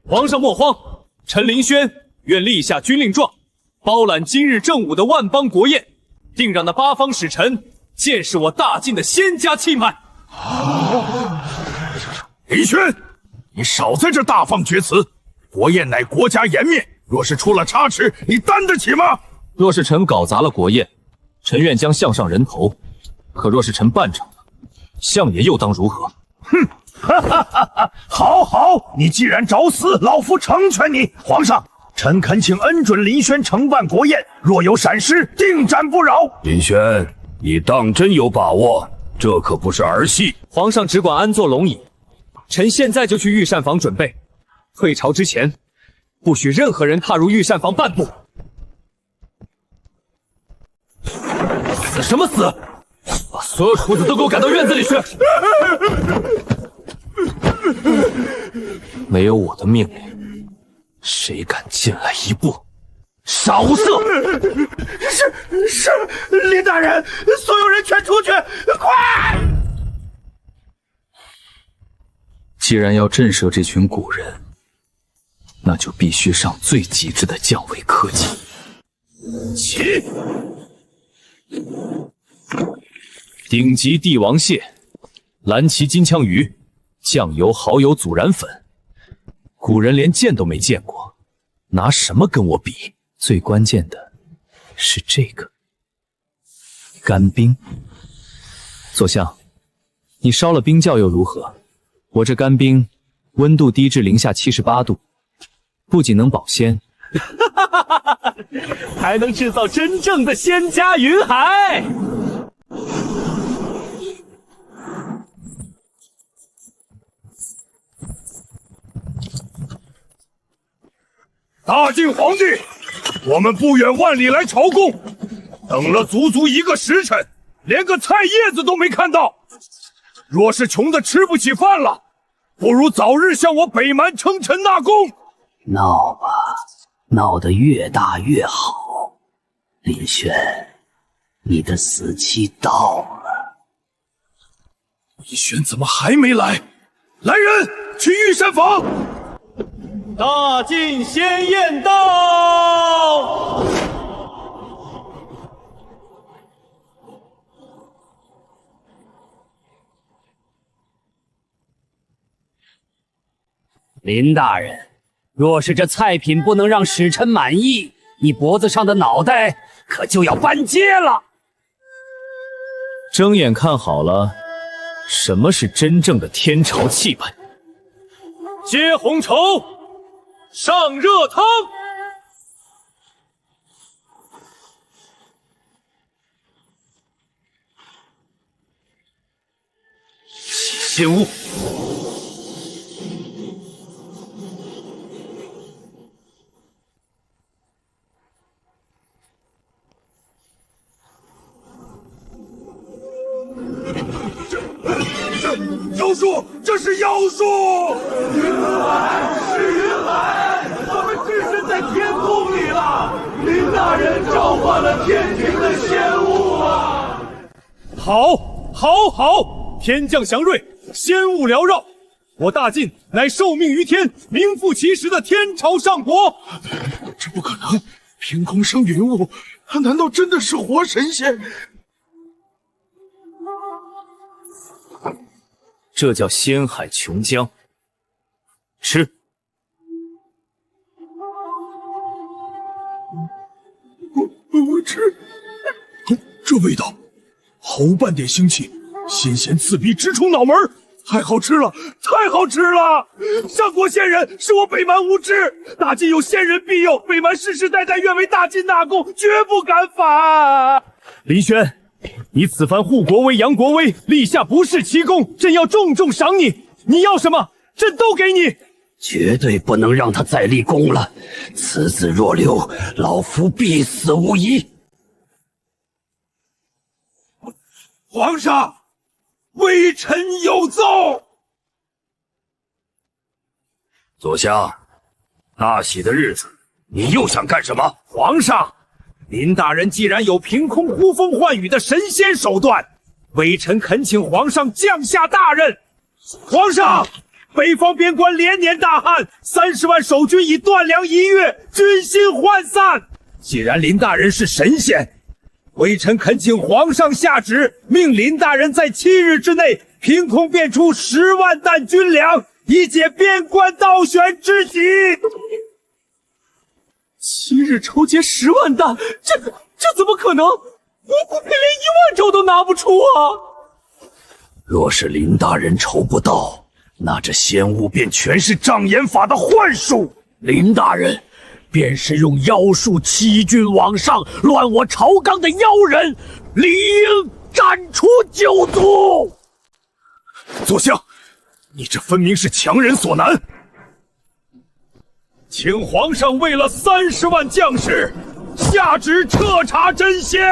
皇上莫慌，臣林轩愿立下军令状，包揽今日正午的万邦国宴，定让那八方使臣见识我大晋的仙家气脉。林轩，你少在这大放厥词！国宴乃国家颜面，若是出了差池，你担得起吗？若是臣搞砸了国宴，臣愿将项上人头；可若是臣办成了，相爷又当如何？哼！哈哈哈哈！好好，你既然找死，老夫成全你。皇上，臣恳请恩准林轩承办国宴，若有闪失，定斩不饶。林轩，你当真有把握？这可不是儿戏。皇上只管安坐龙椅，臣现在就去御膳房准备。退朝之前，不许任何人踏入御膳房半步。死什么死？把所有厨子都给我赶到院子里去！没有我的命令，谁敢进来一步？杀无赦！是，林大人，所有人全出去，快！既然要震慑这群古人，那就必须上最极致的降维科技。起！顶级帝王蟹、蓝鳍金枪鱼、酱油、蚝油、孜然粉，古人连见都没见过，拿什么跟我比？最关键的是这个干冰，左相，你烧了冰窖又如何？我这干冰温度低至零下78度，不仅能保鲜，还能制造真正的仙家云海。大晋皇帝，我们不远万里来朝贡，等了足足1个时辰，连个菜叶子都没看到。若是穷得吃不起饭了，不如早日向我北蛮称臣纳贡。闹吧，闹得越大越好。林轩，你的死期到了。林轩怎么还没来？来人，去御膳房。大晋仙宴到！林大人，若是这菜品不能让使臣满意，你脖子上的脑袋可就要搬接了。睁眼看好了，什么是真正的天朝气派？接红绸，上热汤。洗仙雾。妖术，这是妖术！云海是云海，我们置身在天空里了。林大人召唤了天庭的仙雾啊！好，天降祥瑞，仙雾缭绕。我大晋乃受命于天，名副其实的天朝上国。这不可能！凭空生云雾，他难道真的是活神仙？这叫仙海琼浆，吃。我吃。这味道，毫无半点腥气，鲜咸刺鼻，直冲脑门，太好吃了，太好吃了！上国仙人是我北蛮无知，大晋有仙人庇佑，北蛮世世代代愿为大晋纳贡，绝不敢反。林轩，你此番护国威、扬国威，立下不世奇功，朕要重重赏你。你要什么，朕都给你。绝对不能让他再立功了，此子若留，老夫必死无疑。皇上，微臣有奏。左相，大喜的日子，你又想干什么？皇上，林大人既然有凭空呼风唤雨的神仙手段，微臣恳请皇上降下大任。皇上，北方边关连年大旱，30万守军已断粮1月，军心涣散。既然林大人是神仙，微臣恳请皇上下旨，命林大人在7日之内凭空变出10万担军粮，以解边关倒悬之急。7日筹集10万担，这怎么可能？我连1万筹都拿不出啊！若是林大人筹不到，那这仙雾便全是障眼法的幻术。林大人便是用妖术欺君罔上、乱我朝纲的妖人，理应斩除9族。左相，你这分明是强人所难。请皇上为了30万将士，下旨彻查真仙。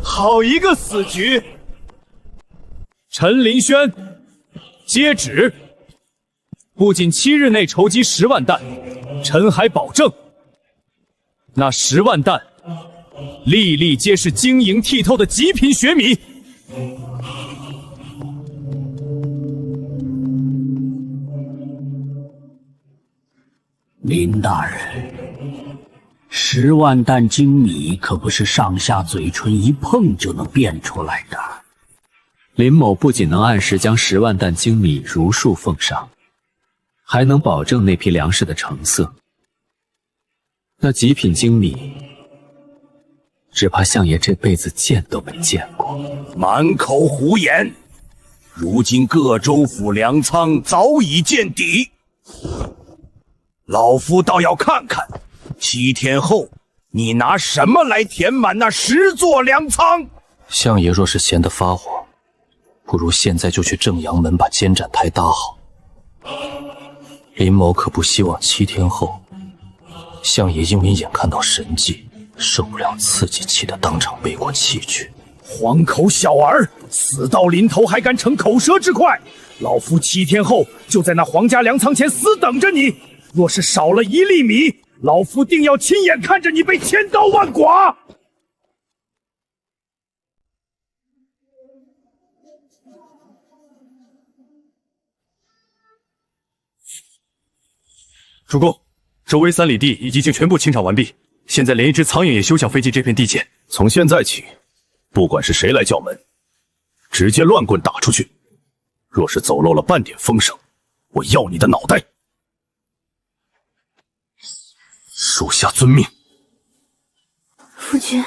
好一个死局！陈林轩，接旨。不仅7日内筹集10万担，臣还保证，那10万担，粒粒皆是晶莹剔透的极品血米。林大人，10万担精米可不是上下嘴唇一碰就能变出来的。林某不仅能按时将10万担精米如数奉上，还能保证那批粮食的成色。那极品精米只怕相爷这辈子见都没见过。满口胡言！如今各州府粮仓早已见底，老夫倒要看看7天后你拿什么来填满那10座粮仓。相爷若是闲得发火，不如现在就去正阳门把监斩台搭好。林某可不希望7天后，相爷因为眼看到神迹，受不了刺激，气得当场背过气去。黄口小儿，死到临头还敢逞口舌之快！老夫7天后就在那皇家粮仓前死等着你。若是少了1粒米，老夫定要亲眼看着你被千刀万剐！主公，周围3里地已经全部清场完毕，现在连一只苍蝇也休想飞进这片地界。从现在起，不管是谁来叫门，直接乱棍打出去。若是走漏了半点风声，我要你的脑袋！属下遵命。夫君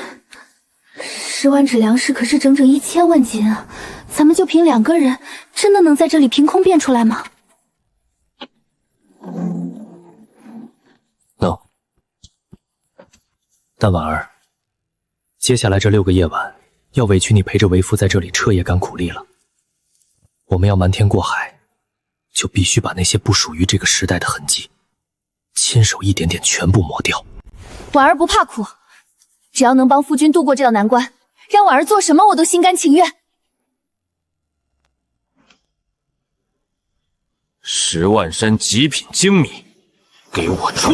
，10万纸粮食可是整整1000万斤啊！咱们就凭2个人，真的能在这里凭空变出来吗？能。但婉儿，接下来这6个夜晚，要委屈你陪着为夫在这里彻夜干苦力了。我们要瞒天过海，就必须把那些不属于这个时代的痕迹，亲手一点点全部磨掉。婉儿不怕苦，只要能帮夫君渡过这道难关，让婉儿做什么我都心甘情愿。10万山极品精米，给我出！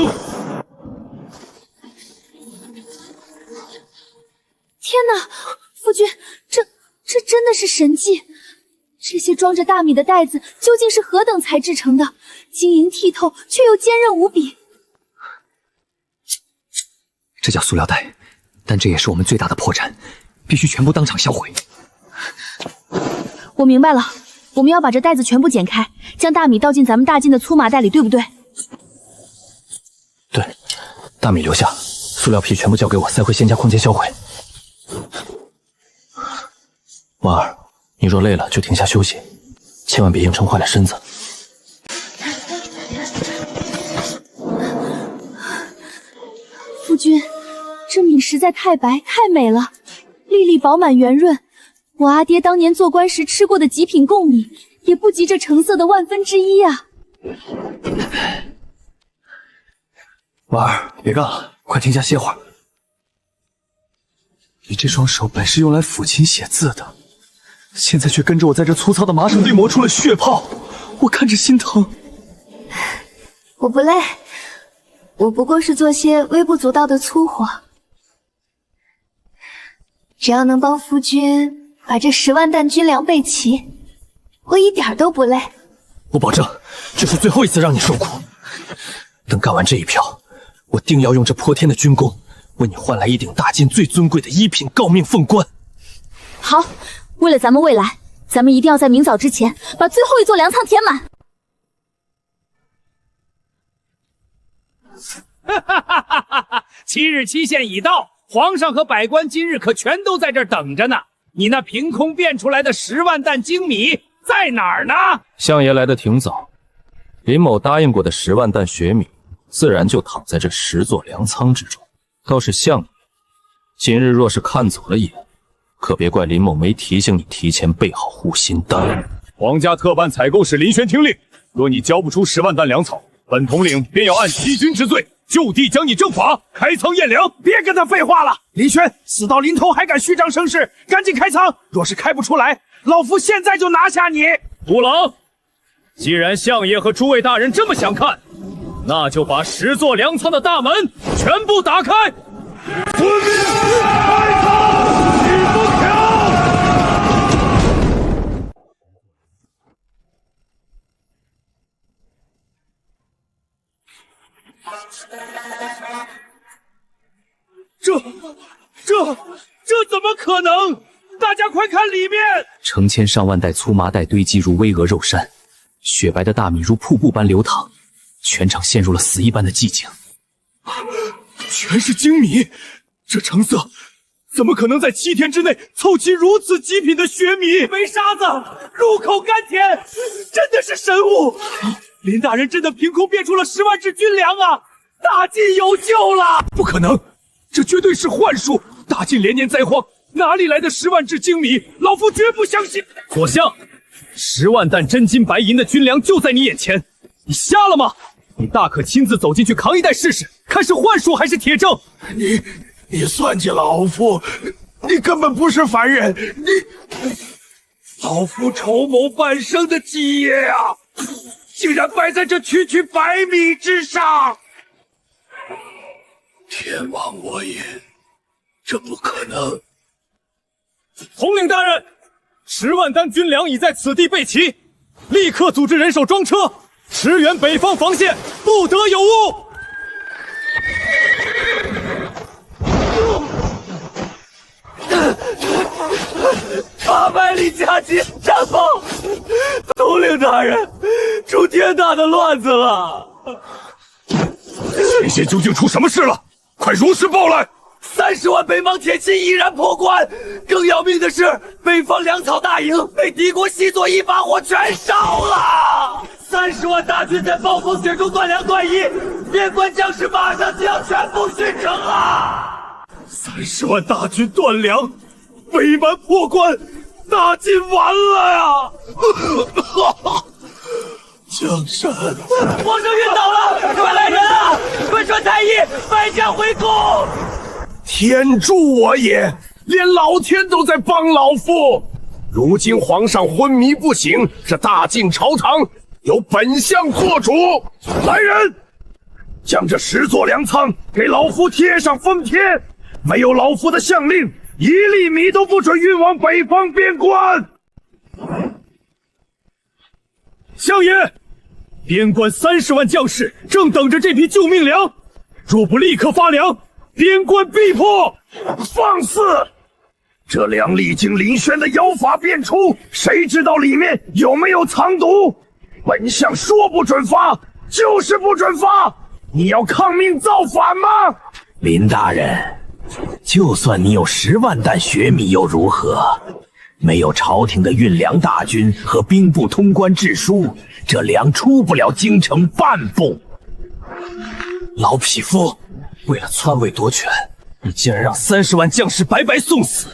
天哪，夫君，这真的是神迹！这些装着大米的袋子究竟是何等材制成的？晶莹剔透，却又坚韧无比。这叫塑料袋，但这也是我们最大的破绽，必须全部当场销毁。我明白了，我们要把这袋子全部剪开，将大米倒进咱们大金的粗麻袋里，对不对？对，大米留下，塑料皮全部交给我，塞回仙家空间销毁。婉儿，你若累了就停下休息，千万别硬撑坏了身子。夫君，这米实在太白太美了，粒粒饱满圆润。我阿爹当年做官时吃过的极品贡米，也不及这橙色的1/1000啊！婉儿，别干了，快停下歇会儿。你这双手本是用来抚琴写字的，现在却跟着我在这粗糙的麻绳堆磨出了血泡，我看着心疼。我不累，我不过是做些微不足道的粗活，只要能帮夫君把这10万担军粮备齐，我一点都不累。我保证，这是最后一次让你受苦。等干完这一票，我定要用这泼天的军功，为你换来一顶大金最尊贵的1品诰命凤冠。好，为了咱们未来，咱们一定要在明早之前把最后一座粮仓填满。哈哈哈哈哈！7日期限已到，皇上和百官今日可全都在这儿等着呢。你那凭空变出来的10万担精米在哪儿呢？相爷来得挺早，林某答应过的10万担血米，自然就躺在这10座粮仓之中。倒是相爷，今日若是看走了眼，可别怪林某没提醒你提前备好护心丹。皇家特办采购使林轩听令，若你交不出10万担粮草，本统领便要按欺君之罪，就地将你正法，开仓验粮。别跟他废话了，林轩，死到临头还敢虚张声势，赶紧开仓！若是开不出来，老夫现在就拿下你！独狼，既然相爷和诸位大人这么想看，那就把10座粮仓的大门全部打开。遵命，开仓，起风条。这怎么可能？大家快看里面！成千上万袋粗麻袋堆积如巍峨肉山，雪白的大米如瀑布般流淌，全场陷入了死一般的寂静。全是精米，这成色怎么可能在7天之内凑齐如此极品的血米？没沙子，入口甘甜，真的是神物！林大人真的凭空变出了10万只军粮啊！大晋有救了！不可能，这绝对是幻术！大晋连年灾荒，哪里来的10万只精米？老夫绝不相信！左相，10万担真金白银的军粮就在你眼前，你瞎了吗？你大可亲自走进去扛一袋试试，看是幻术还是铁证。你算计老夫，你根本不是凡人，老夫筹谋半生的基业啊，竟然败在这区区白米之上！天亡我也，这不可能！统领大人，10万担军粮已在此地备齐，立刻组织人手装车，驰援北方防线，不得有误。800里加急，战报！统领大人，出天大的乱子了！前线究竟出什么事了？快如实报来！30万北莽铁骑依然破关，更要命的是，北方粮草大营被敌国细作一把火全烧了！30万大军在暴风雪中断粮断衣，边关将士马上就要全部殉城了！30万大军断粮，北蛮破关，大晋完了呀！江山，皇上晕倒了，快来人啊！快传太医，败将回宫！天助我也！连老天都在帮老夫。如今皇上昏迷不醒，这大晋朝堂由本相做主。来人，将这10座粮仓给老夫贴上封贴，没有老夫的相令，1粒米都不准运往北方边关。相爷，边关30万将士正等着这批救命粮，若不立刻发粮，边关必破！放肆！这粮历经林轩的妖法变出，谁知道里面有没有藏毒？本相说不准发，就是不准发！你要抗命造反吗？林大人，就算你有10万担血米又如何？没有朝廷的运粮大军和兵部通关制书，这粮出不了京城半步。老匹夫，为了篡位夺权，你竟然让30万将士白白送死，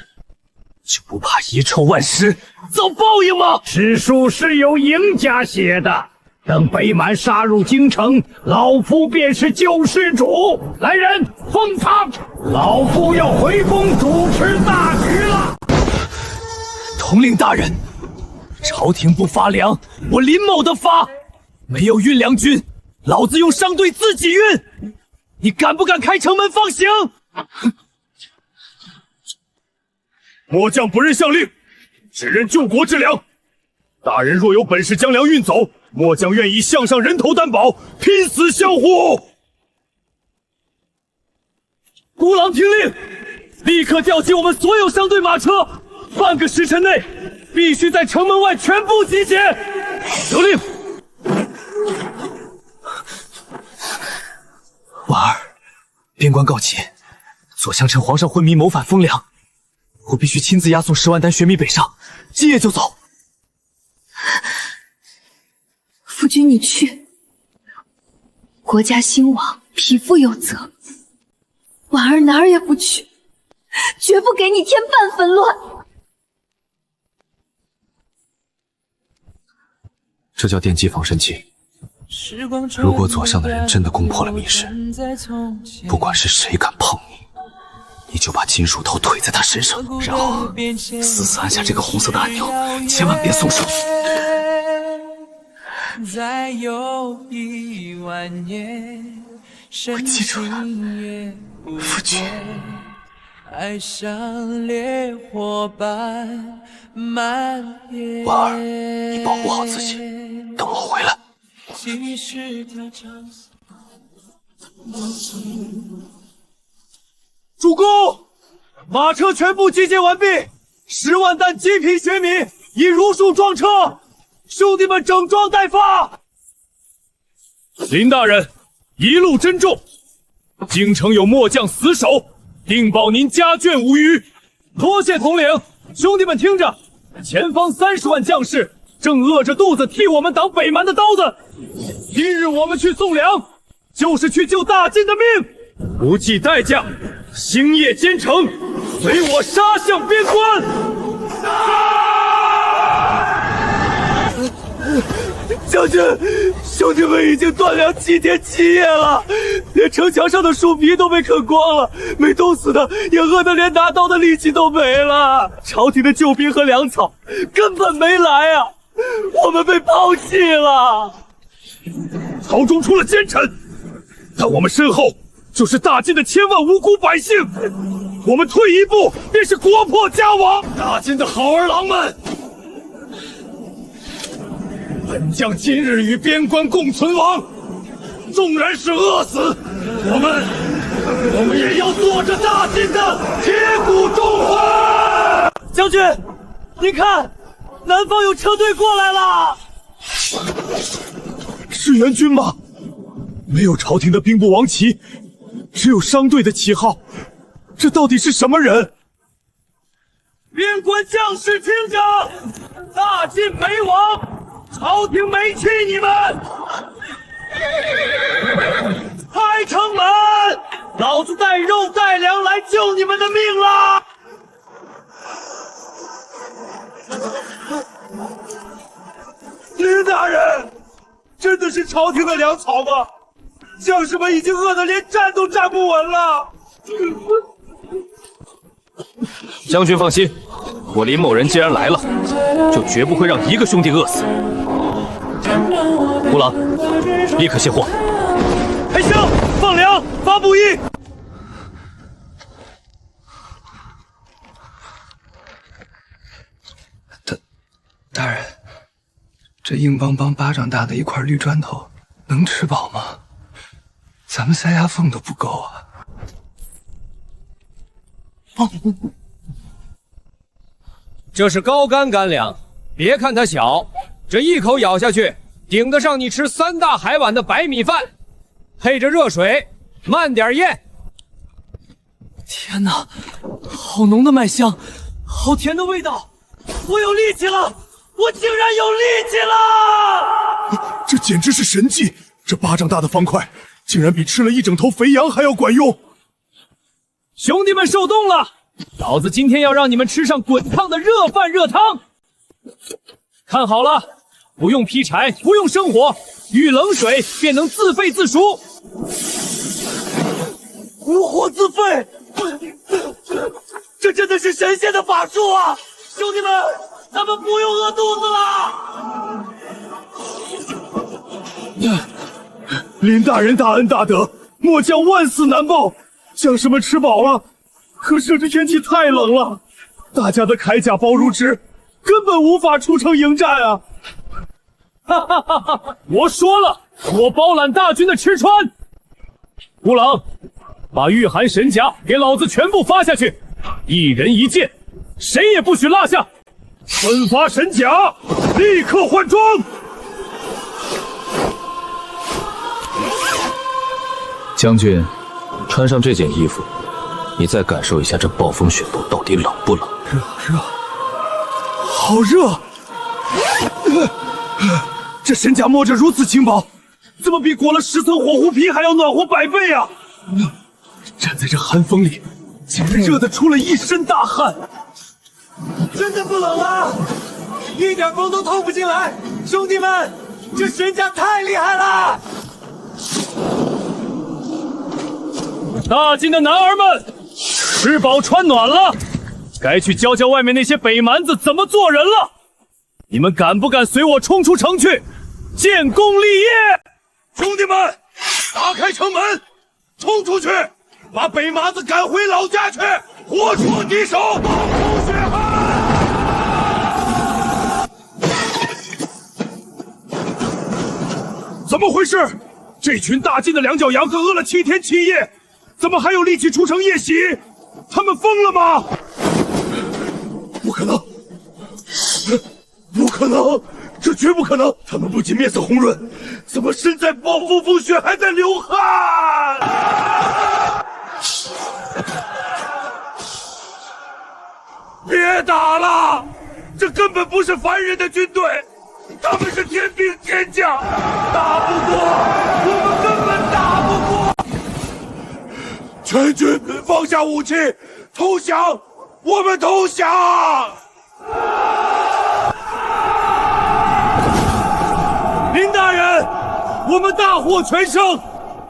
就不怕遗臭万石，遭报应吗？史书是由赢家写的，等北蛮杀入京城，老夫便是救世主。来人，封仓！老夫要回宫主持大局了。统领大人，朝廷不发粮，我林某的发。没有运粮军，老子用商队自己运。你敢不敢开城门放行？末将不认相令，只认救国之粮。大人若有本事将粮运走，末将愿以项上人头担保，拼死相护。孤狼听令，立刻调集我们所有商队马车，半个时辰内必须在城门外全部集结。得令。婉儿，边关告急，左相趁皇上昏迷谋反封粮，我必须亲自押送10万担血米北上，今夜就走。夫君你去，国家兴亡，匹夫有责。婉儿哪儿也不去，绝不给你添半分乱。这叫电击仿生器。如果左相的人真的攻破了密室，不管是谁敢碰你，你就把金属头怼在他身上，然后死死按下这个红色的按钮，千万别松手。我记住了，夫君。爱像烈火般蔓延。婉儿，你保护好自己，等我回来。主公，马车全部集结完毕，10万担极品血米已如数装车，兄弟们整装待发。林大人，一路珍重。京城有末将死守，定保您家眷无虞。多谢统领，兄弟们听着，前方30万将士正饿着肚子替我们挡北蛮的刀子。今日我们去送粮，就是去救大晋的命，不计代价，星夜兼程，随我杀向边关。将军，兄弟们已经断粮7天7夜了，连城墙上的树皮都被啃光了，没冻死的也饿得连拿刀的力气都没了。朝廷的救兵和粮草根本没来啊，我们被抛弃了。朝中出了奸臣，但我们身后就是大晋的千万无辜百姓，我们退一步便是国破家亡。大晋的好儿郎们，本将今日与边关共存亡，纵然是饿死，我们也要做着大晋的铁骨重魂。将军，您看，南方有车队过来了。是援军吗？没有朝廷的兵部王旗，只有商队的旗号，这到底是什么人？边关将士听着，大晋没亡，朝廷没弃你们，开城门，老子带肉带粮来救你们的命了。林大人，真的是朝廷的粮草吗？将士们已经饿得连站都站不稳了。将军放心，我林某人既然来了，就绝不会让一个兄弟饿死。吴郎，立刻卸货。黑香，放粮，发布役。大人，这硬邦邦巴掌大的一块绿砖头，能吃饱吗？咱们塞牙缝都不够啊！这是高干干粮，别看它小，这一口咬下去，顶得上你吃3大海碗的白米饭，配着热水，慢点咽。天哪，好浓的麦香，好甜的味道！我有力气了，我竟然有力气了！这简直是神迹！这巴掌大的方块，竟然比吃了一整头肥羊还要管用！兄弟们受冻了，老子今天要让你们吃上滚烫的热饭热汤。看好了，不用劈柴，不用生火，遇冷水便能自沸自熟。无火自沸，这真的是神仙的法术啊！兄弟们，咱们不用饿肚子了。林大人大恩大德，末将万死难报。将士们吃饱了，可是这天气太冷了，大家的铠甲薄如纸，根本无法出城迎战啊！哈哈哈哈！我说了，我包揽大军的吃穿。吴郎，把御寒神甲给老子全部发下去，一人1件，谁也不许落下。分发神甲，立刻换装。将军，穿上这件衣服，你再感受一下这暴风雪斗到底冷不冷？热，好热！这神甲摸着如此轻薄，怎么比裹了10层火狐皮还要暖和100倍啊！站在这寒风里，竟然热得出了一身大汗。真的不冷啊，一点风都透不进来。兄弟们，这神甲太厉害了！大晋的男儿们，吃饱穿暖了，该去教教外面那些北蛮子怎么做人了。你们敢不敢随我冲出城去，建功立业？兄弟们，打开城门，冲出去，把北蛮子赶回老家去，活捉敌手，报仇雪恨！怎么回事？这群大晋的两脚羊可饿了7天7夜，怎么还有力气出城夜袭？他们疯了吗？不可能！不可能！这绝不可能！他们不仅面色红润，怎么身在暴风风雪还在流汗？别打了！这根本不是凡人的军队，他们是天兵天将，打不过，我们根本打不过。全军放下武器，投降！我们投降！林大人，我们大获全胜，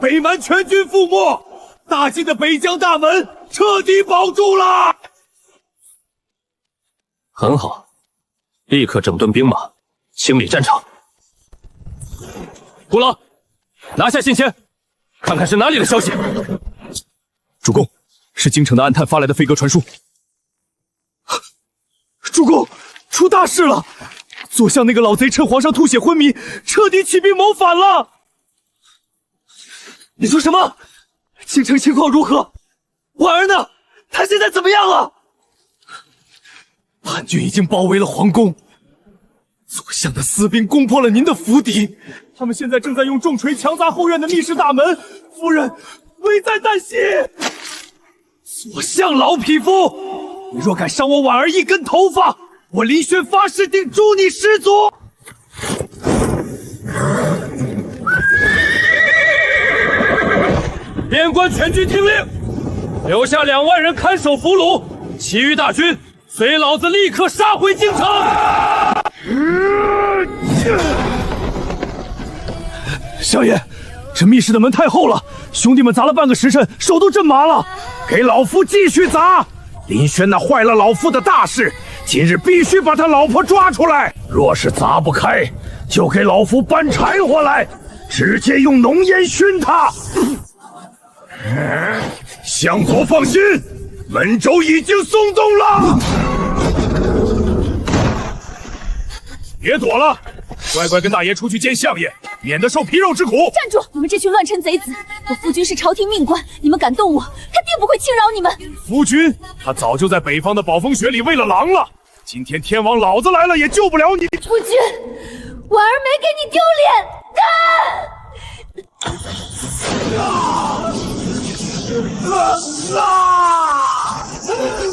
北蛮全军覆没，大晋的北疆大门彻底保住了。很好，立刻整顿兵马，清理战场。古老，拿下信签，看看是哪里的消息。主公，是京城的暗探发来的飞鸽传书。主公，出大事了！左相那个老贼趁皇上吐血昏迷，彻底起兵谋反了。你说什么？京城情况如何？婉儿呢？他现在怎么样了？叛军已经包围了皇宫，左相的私兵攻破了您的府邸，他们现在正在用重锤强砸后院的密室大门，夫人危在旦夕。左相老匹夫，你若敢伤我婉儿一根头发，我林轩发誓定诛你师祖！边关全军听令，留下2万人看守俘虏，其余大军随老子立刻杀回京城！相爷，这密室的门太厚了，兄弟们砸了半个时辰，手都震麻了。给老夫继续砸！林轩那坏了老夫的大事，今日必须把他老婆抓出来。若是砸不开，就给老夫搬柴火来，直接用浓烟熏他。向左放心，门轴已经松动了。别躲了，乖乖跟大爷出去见相爷，免得受皮肉之苦。站住！你们这群乱臣贼子！我夫君是朝廷命官，你们敢动我，他定不会轻饶你们。夫君，他早就在北方的暴风雪里喂了狼了。今天天王老子来了也救不了你。夫君，婉儿没给你丢脸。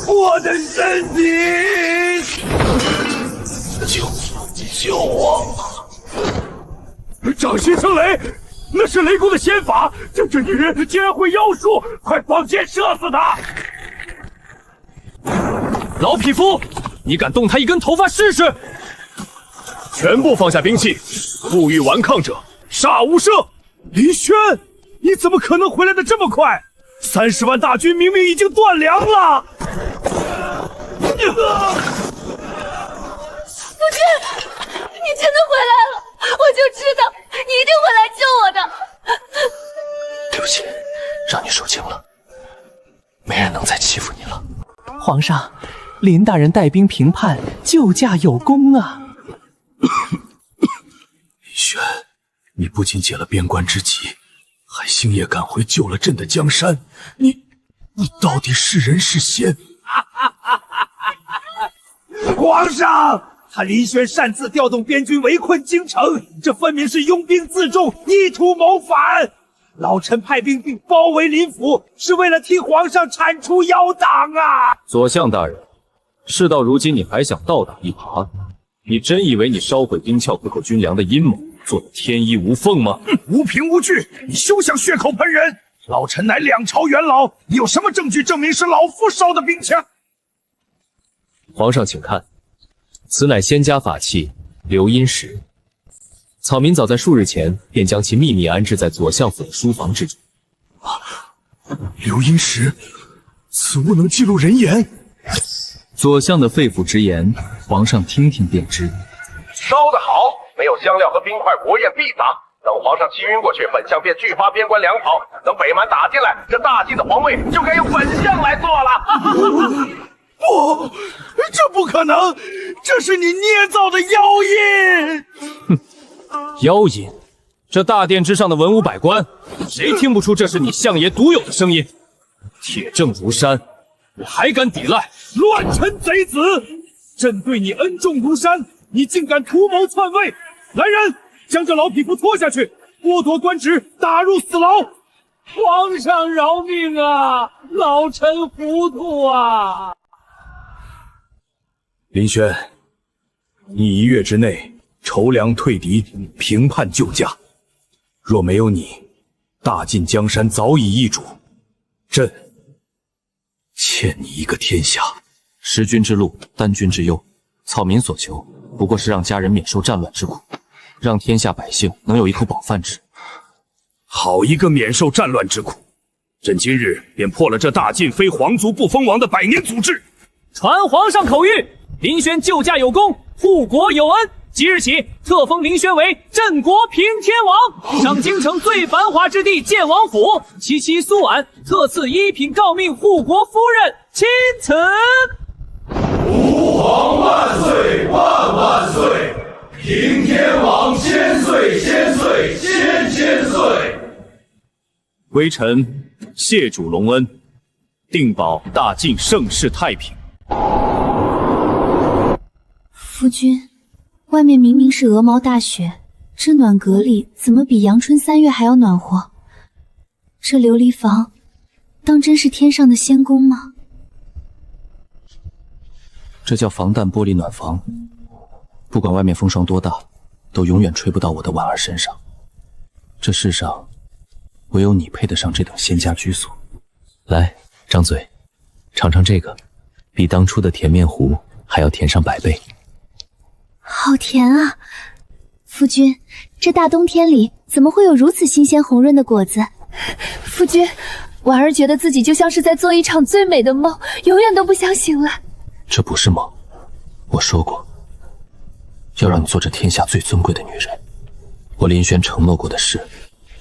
我的身体！救我！掌心生雷，那是雷公的仙法，这女人竟然会妖术，快放箭射死她！老匹夫，你敢动他一根头发试试？全部放下兵器，不欲顽抗者杀无赦！林轩，你怎么可能回来的这么快？30万大军明明已经断粮了！夫君，你真的回来了，我就知道你一定会来救我的。对不起，让你受惊了，没人能再欺负你了。皇上，林大人带兵平叛，救驾有功啊！林轩，你不仅解了边关之急，还星夜赶回救了朕的江山，你到底是人是仙？皇上，他林轩擅自调动边军围困京城，这分明是拥兵自重，意图谋反。老臣派兵并包围林府，是为了替皇上铲除妖党啊！左相大人，事到如今你还想倒打一耙？你真以为你烧毁冰鞘克扣军粮的阴谋做得天衣无缝吗？无凭无据，你休想血口喷人！老臣乃2朝元老，你有什么证据证明是老夫烧的冰枪？皇上请看，此乃仙家法器流阴石。草民早在数日前便将其秘密安置在左相府的书房之中。流阴石，此物能记录人言。左相的肺腑之言，皇上听听便知。烧得好，没有香料和冰块，国宴必砸。等皇上气晕过去，本相便拒发边关粮草。等北蛮打进来，这大晋的皇位就该由本相来做了。不，这不可能，这是你捏造的妖音。哼，妖音？这大殿之上的文武百官，谁听不出这是你相爷独有的声音？铁证如山，你还敢抵赖？乱臣贼子！朕对你恩重如山，你竟敢图谋篡位！来人，将这老匹夫拖下去，剥夺官职，打入死牢！皇上饶命啊！老臣糊涂啊！林轩，你1月之内筹粮退敌，平叛旧家。若没有你，大晋江山早已易主，朕欠你一个天下。识君之路，担君之忧，草民所求，不过是让家人免受战乱之苦，让天下百姓能有一口饱饭吃。好一个免受战乱之苦！朕今日便破了这大晋非皇族不封王的百年祖制。传皇上口谕：林轩救驾有功，护国有恩。即日起，特封林轩为镇国平天王，上京城最繁华之地建王府。其妻苏婉特赐一品诰命护国夫人，钦此。吾皇万岁万万岁！平天王千岁千岁千千岁！微臣谢主隆恩，定保大晋盛世太平。夫君，外面明明是鹅毛大雪，这暖阁里怎么比阳春3月还要暖和？这琉璃房当真是天上的仙宫吗？这叫防弹玻璃暖房，不管外面风霜多大，都永远吹不到我的婉儿身上。这世上唯有你配得上这等仙家居所。来，张嘴，尝尝这个，比当初的甜面糊还要甜上100倍。好甜啊！夫君，这大冬天里怎么会有如此新鲜红润的果子？夫君，婉儿觉得自己就像是在做一场最美的梦，永远都不想醒来。这不是梦，我说过，要让你做这天下最尊贵的女人。我林轩承诺过的事，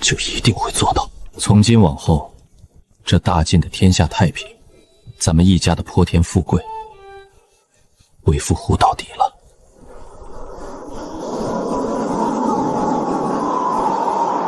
就一定会做到。从今往后，这大晋的天下太平，咱们一家的泼天富贵，为夫护到底了。